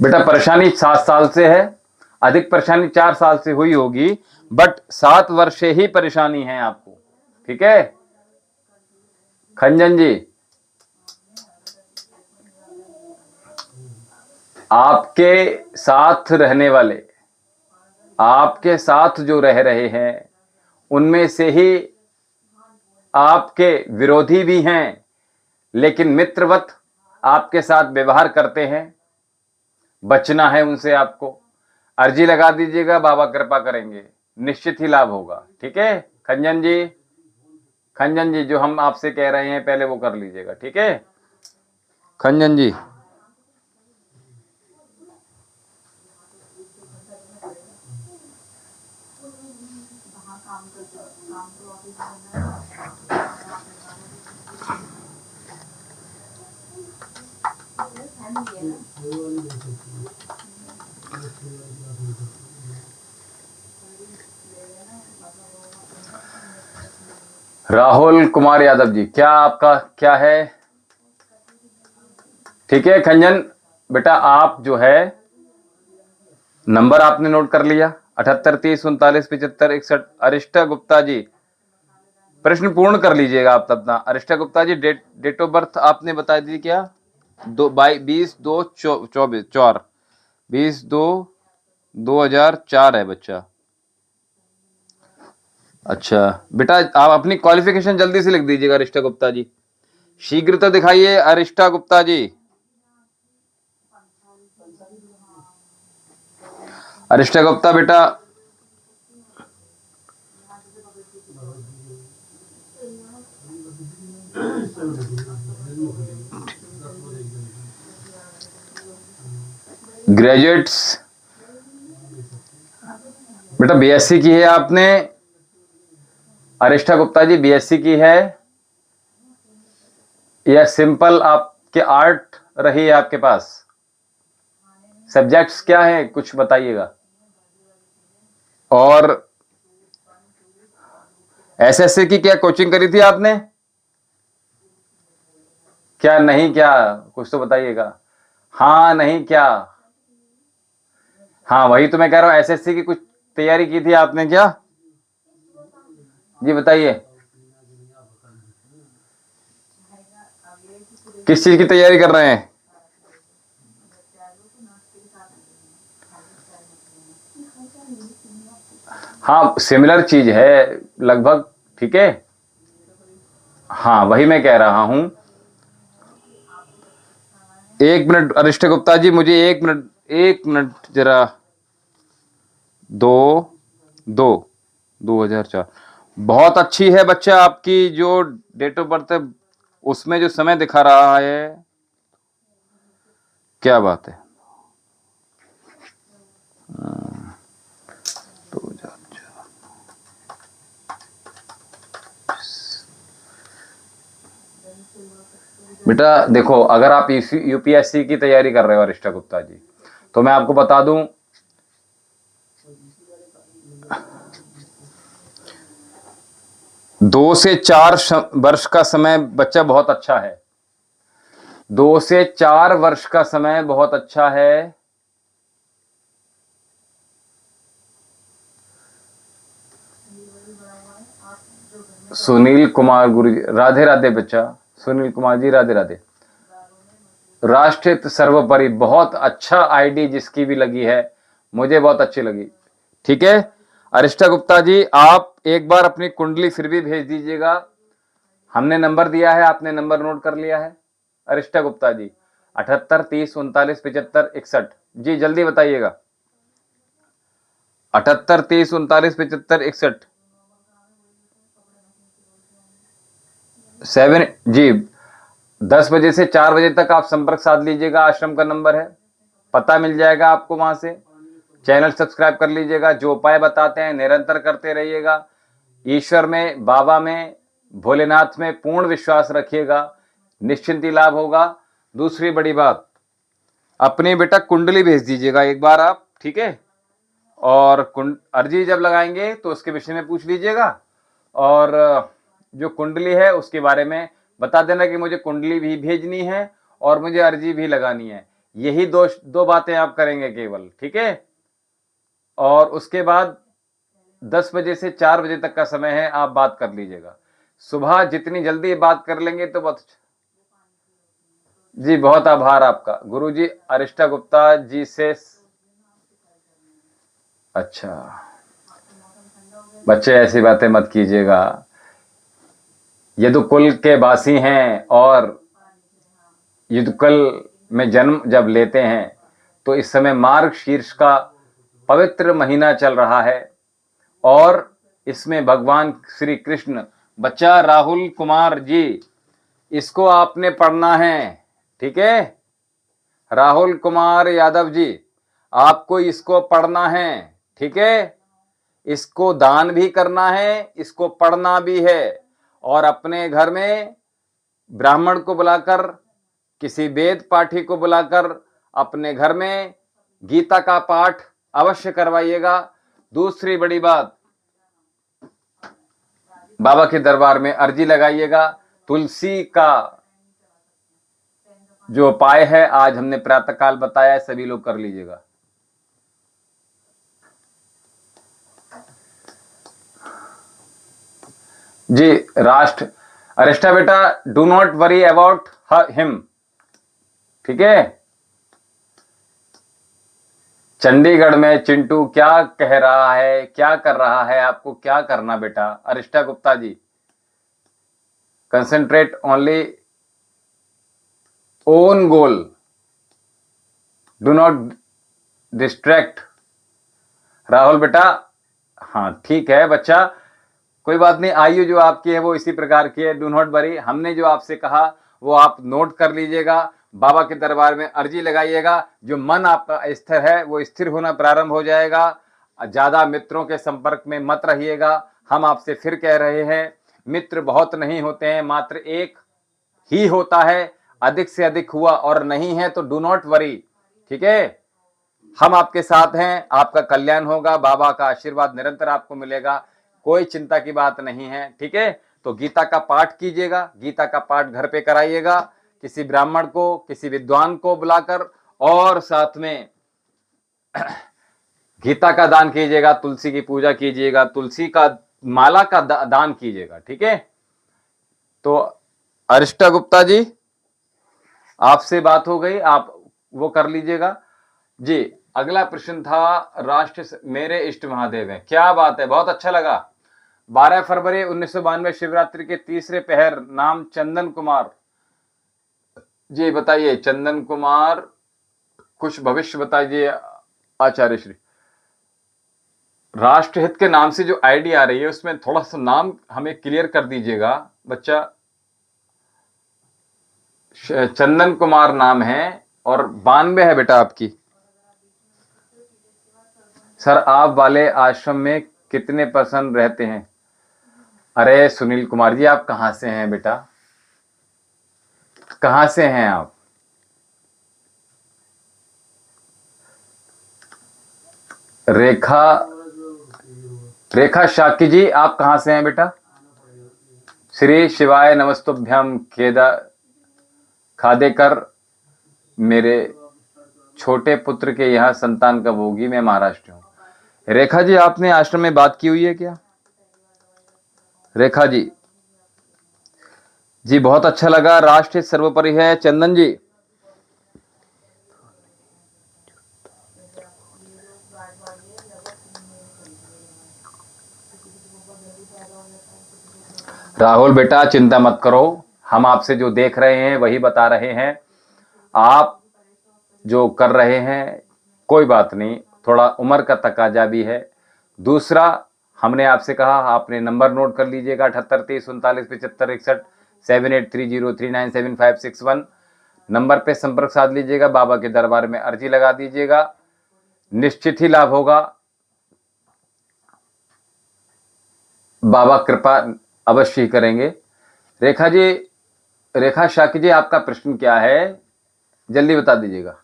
बेटा परेशानी 7 साल से है, अधिक परेशानी 4 साल से हुई होगी, बट 7 वर्ष से ही परेशानी है आपको, ठीक है खंजन जी? आपके साथ रहने वाले, आपके साथ जो रह रहे हैं, उनमें से ही आपके विरोधी भी हैं, लेकिन मित्रवत आपके साथ व्यवहार करते हैं। बचना है उनसे आपको। अर्जी लगा दीजिएगा, बाबा कृपा करेंगे, निश्चित ही लाभ होगा, ठीक है खंजन जी? खंजन जी जो हम आपसे कह रहे हैं पहले वो कर लीजिएगा, ठीक है खंजन जी? राहुल कुमार यादव जी, क्या आपका क्या है? ठीक है खंजन बेटा, आप जो है नंबर आपने नोट कर लिया, 78 30 39 75 61। अरिष्टा गुप्ता जी, प्रश्न पूर्ण कर लीजिएगा आप अपना। अरिष्टा गुप्ता जी, डेट ऑफ बर्थ आपने बता दी क्या? 20 है बच्चा। अच्छा बेटा, आप अपनी क्वालिफिकेशन जल्दी से लिख दीजिएगा अरिष्टा गुप्ता जी, शीघ्रता दिखाइए अरिष्टा गुप्ता जी। अरिष्टा गुप्ता बेटा, ग्रेजुएट्स बेटा, बीएससी की है आपने? अरिष्टा गुप्ता जी बीएससी की है या सिंपल आपके आर्ट रही है आपके पास? सब्जेक्ट्स क्या है कुछ बताइएगा। और एसएससी की क्या कोचिंग करी थी आपने? क्या नहीं क्या, कुछ तो बताइएगा। हाँ नहीं क्या? हाँ वही तो मैं कह रहा हूं, एसएससी की कुछ तैयारी की थी आपने क्या? जी बताइए, किस चीज की तैयारी कर रहे हैं? हाँ सिमिलर चीज है लगभग, ठीक है। हाँ वही मैं कह रहा हूं। 1 मिनट अरिष्ट गुप्ता जी, मुझे 1 मिनट, 1 मिनट जरा। 2004 बहुत अच्छी है बच्चा, आपकी जो डेट ऑफ बर्थ है उसमें जो समय दिखा रहा है, क्या बात है। 2004 बेटा देखो, अगर आप यूपीएससी की तैयारी कर रहे हो अरिष्टा गुप्ता जी, तो मैं आपको बता दूं, दो से 4 वर्ष का समय बच्चा बहुत अच्छा है। 2 से 4 वर्ष का समय बहुत अच्छा है। सुनील कुमार गुरु जी, राधे राधे बच्चा। सुनील कुमार जी राधे राधे। राष्ट्रहित सर्वोपरि, बहुत अच्छा आईडी जिसकी भी लगी है, मुझे बहुत अच्छी लगी, ठीक है। अरिष्टा गुप्ता जी, आप एक बार अपनी कुंडली फिर भी भेज दीजिएगा। हमने नंबर दिया है, आपने नंबर नोट कर लिया है अरिष्टा गुप्ता जी? 78 30 39 75 61। जी जल्दी बताइएगा। 78 30 39 75 61। 7 जी। 10 बजे से 4 बजे तक आप संपर्क साध लीजिएगा, आश्रम का नंबर है, पता मिल जाएगा आपको वहां से। चैनल सब्सक्राइब कर लीजिएगा। जो उपाय बताते हैं निरंतर करते रहिएगा। ईश्वर में, बाबा में, भोलेनाथ में पूर्ण विश्वास रखिएगा, निश्चिंत ही लाभ होगा। दूसरी बड़ी बात, अपनी बेटा कुंडली भेज दीजिएगा एक बार आप, ठीक है। और अर्जी जब लगाएंगे तो उसके विषय में पूछ लीजिएगा, और जो कुंडली है उसके बारे में बता देना कि मुझे कुंडली भी भेजनी है और मुझे अर्जी भी लगानी है। यही दो बातें आप करेंगे केवल, ठीक है। और उसके बाद 10 बजे से 4 बजे तक का समय है, आप बात कर लीजिएगा। सुबह जितनी जल्दी बात कर लेंगे तो बहुत अच्छा। जी बहुत आभार आपका गुरुजी। अरिष्टा गुप्ता जी से। अच्छा बच्चे ऐसी बातें मत कीजिएगा। यदुकुल के वासी हैं और यदुकुल में जन्म जब लेते हैं तो इस समय मार्गशीर्ष का पवित्र महीना चल रहा है और इसमें भगवान श्री कृष्ण, बच्चा राहुल कुमार जी, इसको आपने पढ़ना है, ठीक है। राहुल कुमार यादव जी, आपको इसको पढ़ना है, ठीक है। इसको दान भी करना है, इसको पढ़ना भी है, और अपने घर में ब्राह्मण को बुलाकर, किसी वेद पाठी को बुलाकर अपने घर में गीता का पाठ अवश्य करवाइएगा। दूसरी बड़ी बात, बाबा के दरबार में अर्जी लगाइएगा। तुलसी का जो उपाय है आज हमने प्रातःकाल बताया है, सभी लोग कर लीजिएगा। जी राष्ट्र, अरिष्टा बेटा, do not worry about him, ठीक है। चंडीगढ़ में चिंटू क्या कह रहा है, क्या कर रहा है, आपको क्या करना बेटा। Arishta Gupta ji, concentrate only on goal, do not distract. Rahul बेटा, हाँ ठीक है बच्चा, कोई बात नहीं। आयु जो आपकी है वो इसी प्रकार की है, डू नॉट वरी। हमने जो आपसे कहा वो आप नोट कर लीजिएगा। बाबा के दरबार में अर्जी लगाइएगा। जो मन आपका स्थिर है वो स्थिर होना प्रारंभ हो जाएगा। ज्यादा मित्रों के संपर्क में मत रहिएगा। हम आपसे फिर कह रहे हैं, मित्र बहुत नहीं होते हैं, मात्र एक ही होता है। अधिक से अधिक हुआ और नहीं है तो डू नॉट वरी, ठीक है। हम आपके साथ हैं, आपका कल्याण होगा, बाबा का आशीर्वाद निरंतर आपको मिलेगा, कोई चिंता की बात नहीं है, ठीक है। तो गीता का पाठ कीजिएगा, गीता का पाठ घर पे कराइएगा, किसी ब्राह्मण को, किसी विद्वान को बुलाकर, और साथ में गीता का दान कीजिएगा, तुलसी की पूजा कीजिएगा, तुलसी का माला का दान कीजिएगा, ठीक है। तो अरिष्टा गुप्ता जी, आपसे बात हो गई, आप वो कर लीजिएगा जी। अगला प्रश्न था राष्ट्र मेरे इष्ट महादेव है, क्या बात है, बहुत अच्छा लगा। 12 फरवरी 1992 शिवरात्रि के तीसरे पहर, नाम चंदन कुमार जी, बताइए चंदन कुमार, कुछ भविष्य बताइए आचार्य श्री। राष्ट्रहित के नाम से जो आईडी आ रही है उसमें थोड़ा सा नाम हमें क्लियर कर दीजिएगा बच्चा। चंदन कुमार नाम है और 92 है बेटा आपकी। सर आप वाले आश्रम में कितने पर्सन रहते हैं? अरे सुनील कुमार जी, आप कहां से हैं बेटा, कहां से हैं आप? रेखा शाक्य जी, आप कहां से हैं बेटा? श्री शिवाय नमस्तुभ्यम खादेकर, मेरे छोटे पुत्र के यहाँ संतान कब होगी? मैं महाराष्ट्र हूं। रेखा जी, आपने आश्रम में बात की हुई है क्या? रेखा जी, जी बहुत अच्छा लगा, राष्ट्र सर्वोपरि है। चंदन जी, राहुल बेटा चिंता मत करो, हम आपसे जो देख रहे हैं वही बता रहे हैं। आप जो कर रहे हैं कोई बात नहीं, थोड़ा उम्र का तकाजा भी है। दूसरा, हमने आपसे कहा, आपने नंबर नोट कर लीजिएगा, 78 30 39 75 61 7830397561 नंबर पे संपर्क साध लीजिएगा, बाबा के दरबार में अर्जी लगा दीजिएगा। निश्चित ही लाभ होगा। बाबा कृपा अवश्य ही करेंगे। रेखा जी, रेखा शाकी जी, आपका प्रश्न क्या है, जल्दी बता दीजिएगा।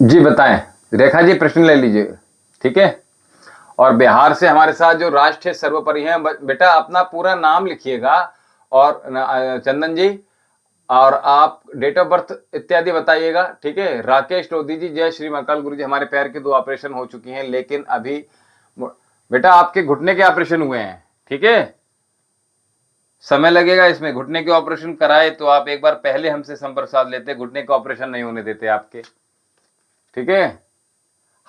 जी बताएं, रेखा जी प्रश्न ले लीजिए, ठीक है। और बिहार से हमारे साथ जो राष्ट्र सर्वोपरि हैं, बेटा अपना पूरा नाम लिखिएगा और चंदन जी, और आप डेट ऑफ बर्थ इत्यादि बताइएगा, ठीक है। राकेश लोधी जी, जय श्री महाकाल गुरु जी, हमारे पैर के 2 ऑपरेशन हो चुकी हैं, लेकिन अभी बेटा आपके घुटने के ऑपरेशन हुए हैं, ठीक है। समय लगेगा इसमें, घुटने के ऑपरेशन कराए तो आप एक बार पहले हमसे संपर्क साध लेते, घुटने का ऑपरेशन नहीं होने देते आपके, ठीक है।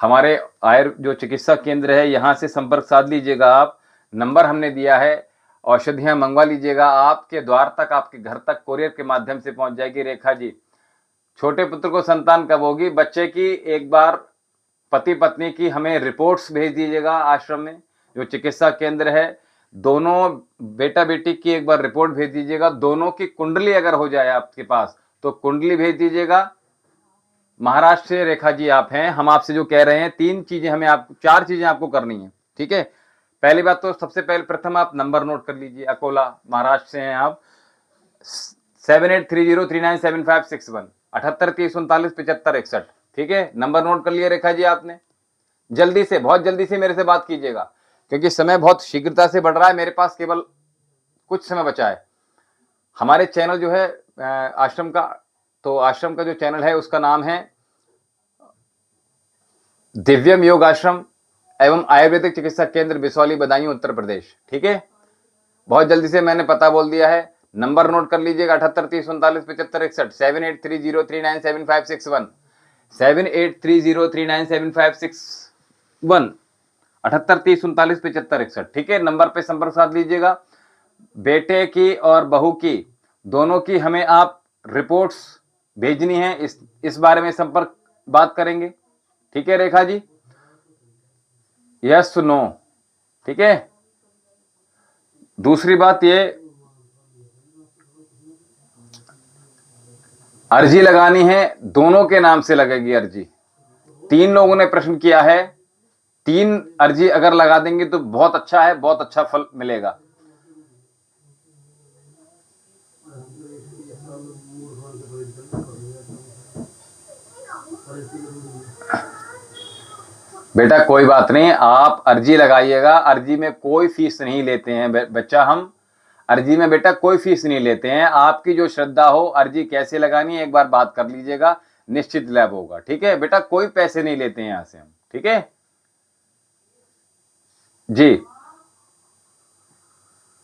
हमारे जो चिकित्सा केंद्र है यहां से संपर्क साध लीजिएगा आप, नंबर हमने दिया है, औषधियां मंगवा लीजिएगा, आपके द्वार तक, आपके घर तक कोरियर के माध्यम से पहुंच जाएगी। रेखा जी, छोटे पुत्र को संतान कब होगी? बच्चे की एक बार पति पत्नी की हमें रिपोर्ट्स भेज दीजिएगा आश्रम में, जो चिकित्सा केंद्र है, दोनों बेटा बेटी की एक बार रिपोर्ट भेज दीजिएगा, दोनों की कुंडली अगर हो जाए आपके पास तो कुंडली भेज दीजिएगा। महाराष्ट्र से रेखा जी आप हैं, हम आपसे जो कह रहे हैं 3 चीजें हमें, आप 4 चीजें आपको करनी है, ठीक है। पहली बात तो सबसे पहले प्रथम आप नंबर नोट कर लीजिए, अकोला महाराष्ट्र से हैं आप, 7830397561, 7830397561, ठीक है। नंबर नोट कर लिया रेखा जी आपने। जल्दी से, बहुत जल्दी से मेरे से बात कीजिएगा, क्योंकि समय बहुत शीघ्रता से बढ़ रहा है, मेरे पास केवल कुछ समय बचा है। हमारे चैनल जो है आश्रम का, तो आश्रम का जो चैनल है उसका नाम है दिव्यम योग आश्रम एवं आयुर्वेदिक चिकित्सा केंद्र, बिसौली, बदायूं, उत्तर प्रदेश, ठीक है। बहुत जल्दी से मैंने पता बोल दिया है, नंबर नोट कर लीजिएगा, 7830397561, 7830397561, 7830397561, 7830397561, ठीक है। नंबर पे संपर्क साध लीजिएगा। बेटे की और बहू की, दोनों की हमें आप रिपोर्ट्स भेजनी है, इस बारे में संपर्क बात करेंगे, ठीक है रेखा जी। यस नो, ठीक है। दूसरी बात ये, अर्जी लगानी है, दोनों के नाम से लगेगी अर्जी। 3 लोगों ने प्रश्न किया है, 3 अर्जी अगर लगा देंगे तो बहुत अच्छा है, बहुत अच्छा फल मिलेगा। बेटा कोई बात नहीं, आप अर्जी लगाइएगा, अर्जी में कोई फीस नहीं लेते हैं बच्चा, हम अर्जी में बेटा कोई फीस नहीं लेते हैं। आपकी जो श्रद्धा हो, अर्जी कैसे लगानी है एक बार बात कर लीजिएगा, निश्चित लाभ होगा, ठीक है बेटा। कोई पैसे नहीं लेते हैं यहां से हम, ठीक है जी।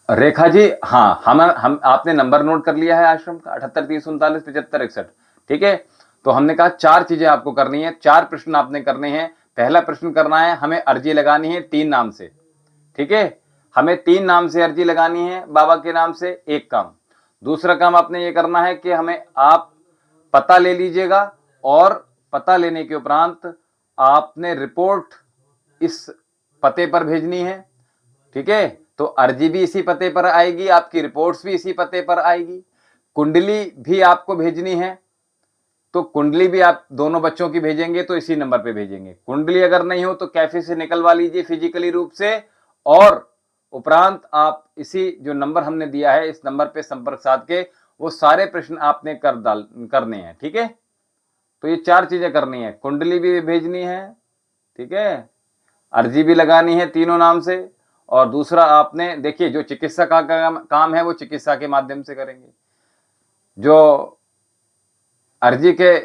रेखा जी, हाँ, हम आपने नंबर नोट कर लिया है आश्रम का, 7830397561, ठीक है। तो हमने कहा 4 चीजें आपको करनी है, 4 प्रश्न आपने करने हैं। पहला प्रश्न करना है, हमें अर्जी लगानी है 3 नाम से, ठीक है। हमें 3 नाम से अर्जी लगानी है, बाबा के नाम से, एक काम। दूसरा काम आपने ये करना है कि हमें आप पता ले लीजिएगा, और पता लेने के उपरांत आपने रिपोर्ट इस पते पर भेजनी है, ठीक है। तो अर्जी भी इसी पते पर आएगी, आपकी रिपोर्ट्स भी इसी पते पर आएगी, कुंडली भी आपको भेजनी है, तो कुंडली भी आप दोनों बच्चों की भेजेंगे तो इसी नंबर पे भेजेंगे। कुंडली अगर नहीं हो तो कैफे से निकलवा लीजिए फिजिकली रूप से, और उपरांत आप इसी जो नंबर हमने दिया है इस नंबर पे संपर्क साध के वो सारे प्रश्न आपने करने हैं, ठीक है। तो ये 4 चीजें करनी है, कुंडली भी भेजनी है, ठीक है, अर्जी भी लगानी है तीनों नाम से, और दूसरा आपने देखिए जो चिकित्सा का काम है वो चिकित्सा के माध्यम से करेंगे, जो अर्जी के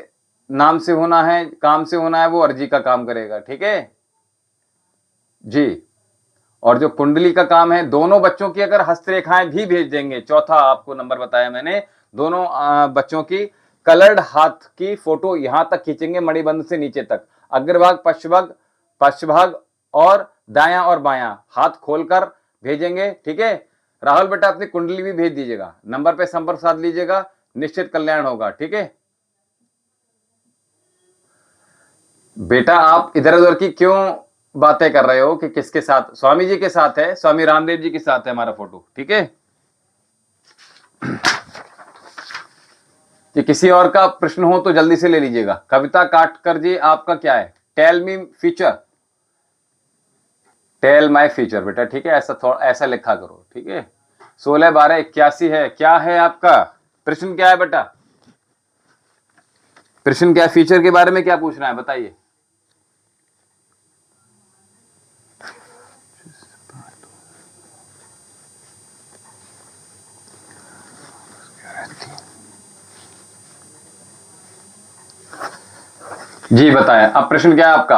नाम से होना है, काम से होना है, वो अर्जी का काम करेगा, ठीक है जी। और जो कुंडली का काम है, दोनों बच्चों की अगर हस्तरेखाएं भी भेज देंगे, चौथा आपको नंबर बताया मैंने, दोनों बच्चों की कलर्ड हाथ की फोटो यहां तक खींचेंगे, मणिबंध से नीचे तक, अग्रभाग, पश्चभाग और दायां और बायां हाथ खोलकर भेजेंगे, ठीक है। राहुल बेटा अपनी कुंडली भी भेज दीजिएगा, नंबर पे संपर्क साध लीजिएगा, निश्चित कल्याण होगा, ठीक है। बेटा आप इधर उधर की क्यों बातें कर रहे हो कि किसके साथ, स्वामी जी के साथ है, स्वामी रामदेव जी के साथ है हमारा फोटो, ठीक है। कि किसी और का प्रश्न हो तो जल्दी से ले लीजिएगा। कविता काटकर जी आपका क्या है? Tell me future, tell my future बेटा, ठीक है, ऐसा थोड़ा ऐसा लिखा करो, ठीक है। 16/12/81 है। क्या है आपका प्रश्न, क्या है बेटा? प्रश्न क्या है? फ्यूचर के बारे में क्या पूछना है बताइए। जी बताएं, अब प्रश्न क्या है आपका?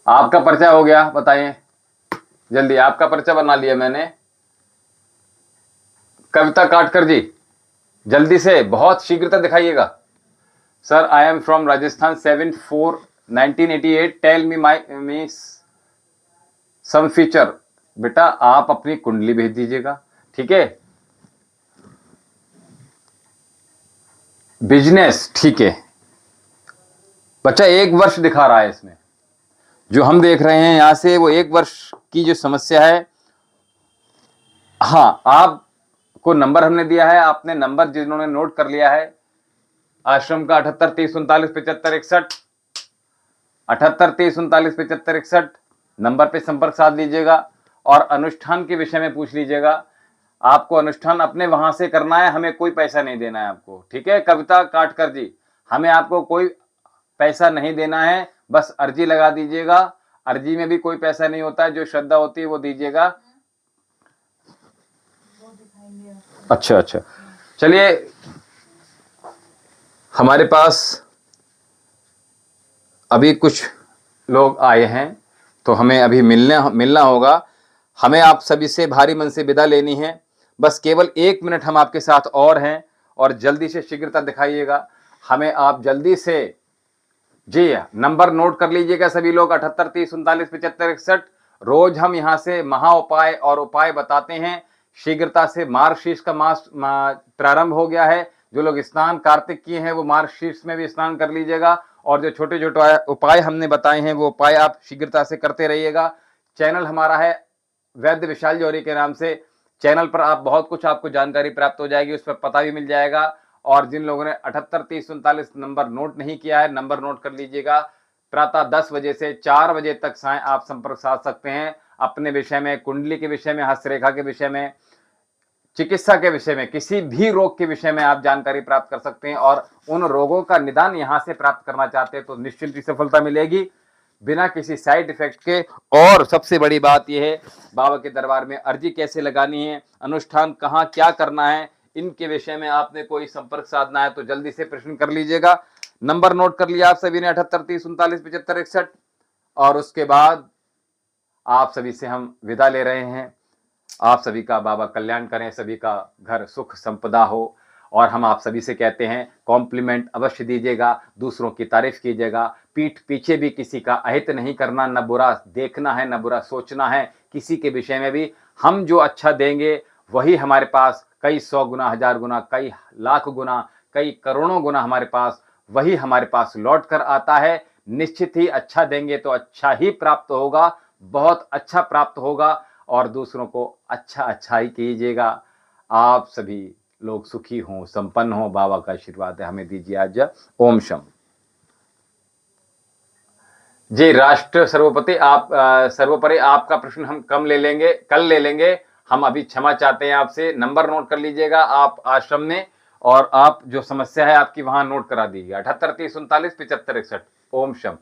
आपका पर्चा हो गया, बताइए जल्दी, आपका पर्चा बना लिया मैंने। कविता काटकर जी जल्दी से, बहुत शीघ्रता दिखाइएगा। Sir I am from Rajasthan 7/4/1988, tell me some feature. बेटा आप अपनी कुंडली भेज दीजिएगा, ठीक है। बिजनेस, ठीक है बच्चा, 1 वर्ष दिखा रहा है इसमें, जो हम देख रहे हैं यहां से वो 1 वर्ष की जो समस्या है। हाँ, आपको नंबर हमने दिया है, आपने नंबर जिन्होंने नोट कर लिया है आश्रम का 78 30 39 75 61, 78 30 39 75 61 नंबर पे संपर्क साध लीजिएगा और अनुष्ठान के विषय में पूछ लीजिएगा। आपको अनुष्ठान अपने वहां से करना है, हमें कोई पैसा नहीं देना है आपको, ठीक है। कविता काटकर जी, हमें आपको कोई पैसा नहीं देना है, बस अर्जी लगा दीजिएगा। अर्जी में भी कोई पैसा नहीं होता है, जो श्रद्धा होती है वो दीजिएगा। अच्छा अच्छा, चलिए हमारे पास अभी कुछ लोग आए हैं तो हमें अभी मिलना होगा। हमें आप सभी से भारी मन से विदा लेनी है। बस केवल 1 मिनट हम आपके साथ और हैं और जल्दी से शीघ्रता दिखाइएगा। हमें आप जल्दी से जी नंबर नोट कर लीजिएगा सभी लोग, 78 30 39 75 61। रोज हम यहाँ से महा उपाय और उपाय बताते हैं। शीघ्रता से मार्गशीर्ष का मास प्रारंभ हो गया है। जो लोग स्नान कार्तिक किए हैं वो मार्गशीर्ष में भी स्नान कर लीजिएगा और जो छोटे छोटे उपाय हमने बताए हैं वो उपाय आप शीघ्रता से करते रहिएगा। चैनल हमारा है वैद्य विशाल जौहरी के नाम से। चैनल पर आप बहुत कुछ आपको जानकारी प्राप्त हो जाएगी, उस पर पता भी मिल जाएगा। और जिन लोगों ने 78 30 39 नंबर नोट नहीं किया है, नंबर नोट कर लीजिएगा। प्रातः 10 बजे से 4 बजे तक साय आप संपर्क साध सकते हैं अपने विषय में, कुंडली के विषय में, हस्तरेखा के विषय में, चिकित्सा के विषय में, किसी भी रोग के विषय में आप जानकारी प्राप्त कर सकते हैं। और उन रोगों का निदान यहां से प्राप्त करना चाहते हैं तो निश्चित ही सफलता मिलेगी बिना किसी साइड इफेक्ट के। और सबसे बड़ी बात यह है, बाबा के दरबार में अर्जी कैसे लगानी है, अनुष्ठान कहाँ क्या करना है, इनके विषय में आपने कोई संपर्क साधना है तो जल्दी से प्रश्न कर लीजिएगा। नंबर नोट कर लिया आप सभी ने, 78 30 39 75 61। और उसके बाद आप सभी से हम विदा ले रहे हैं। आप सभी का बाबा कल्याण करें, सभी का घर सुख संपदा हो। और हम आप सभी से कहते हैं कॉम्प्लीमेंट अवश्य दीजिएगा, दूसरों की तारीफ कीजिएगा, पीठ पीछे भी किसी का अहित नहीं करना, न बुरा देखना है न बुरा सोचना है किसी के विषय में भी। हम जो अच्छा देंगे वही हमारे पास कई 100 गुना, 1000 गुना, कई लाख गुना, कई करोड़ों गुना हमारे पास वही हमारे पास लौट कर आता है। निश्चित ही अच्छा देंगे तो अच्छा ही प्राप्त होगा, बहुत अच्छा प्राप्त होगा। और दूसरों को अच्छा ही कीजिएगा। आप सभी लोग सुखी हों, संपन्न हों, बाबा का आशीर्वाद है, हमें दीजिए आज। ओम शम। जी राष्ट्र सर्वोपरि, आप सर्वोपरि आपका प्रश्न हम कल ले लेंगे। हम अभी क्षमा चाहते हैं आपसे। नंबर नोट कर लीजिएगा आप आश्रम में, और आप जो समस्या है आपकी वहां नोट करा दीजिए, 78 30 39 75 61। ओम शम।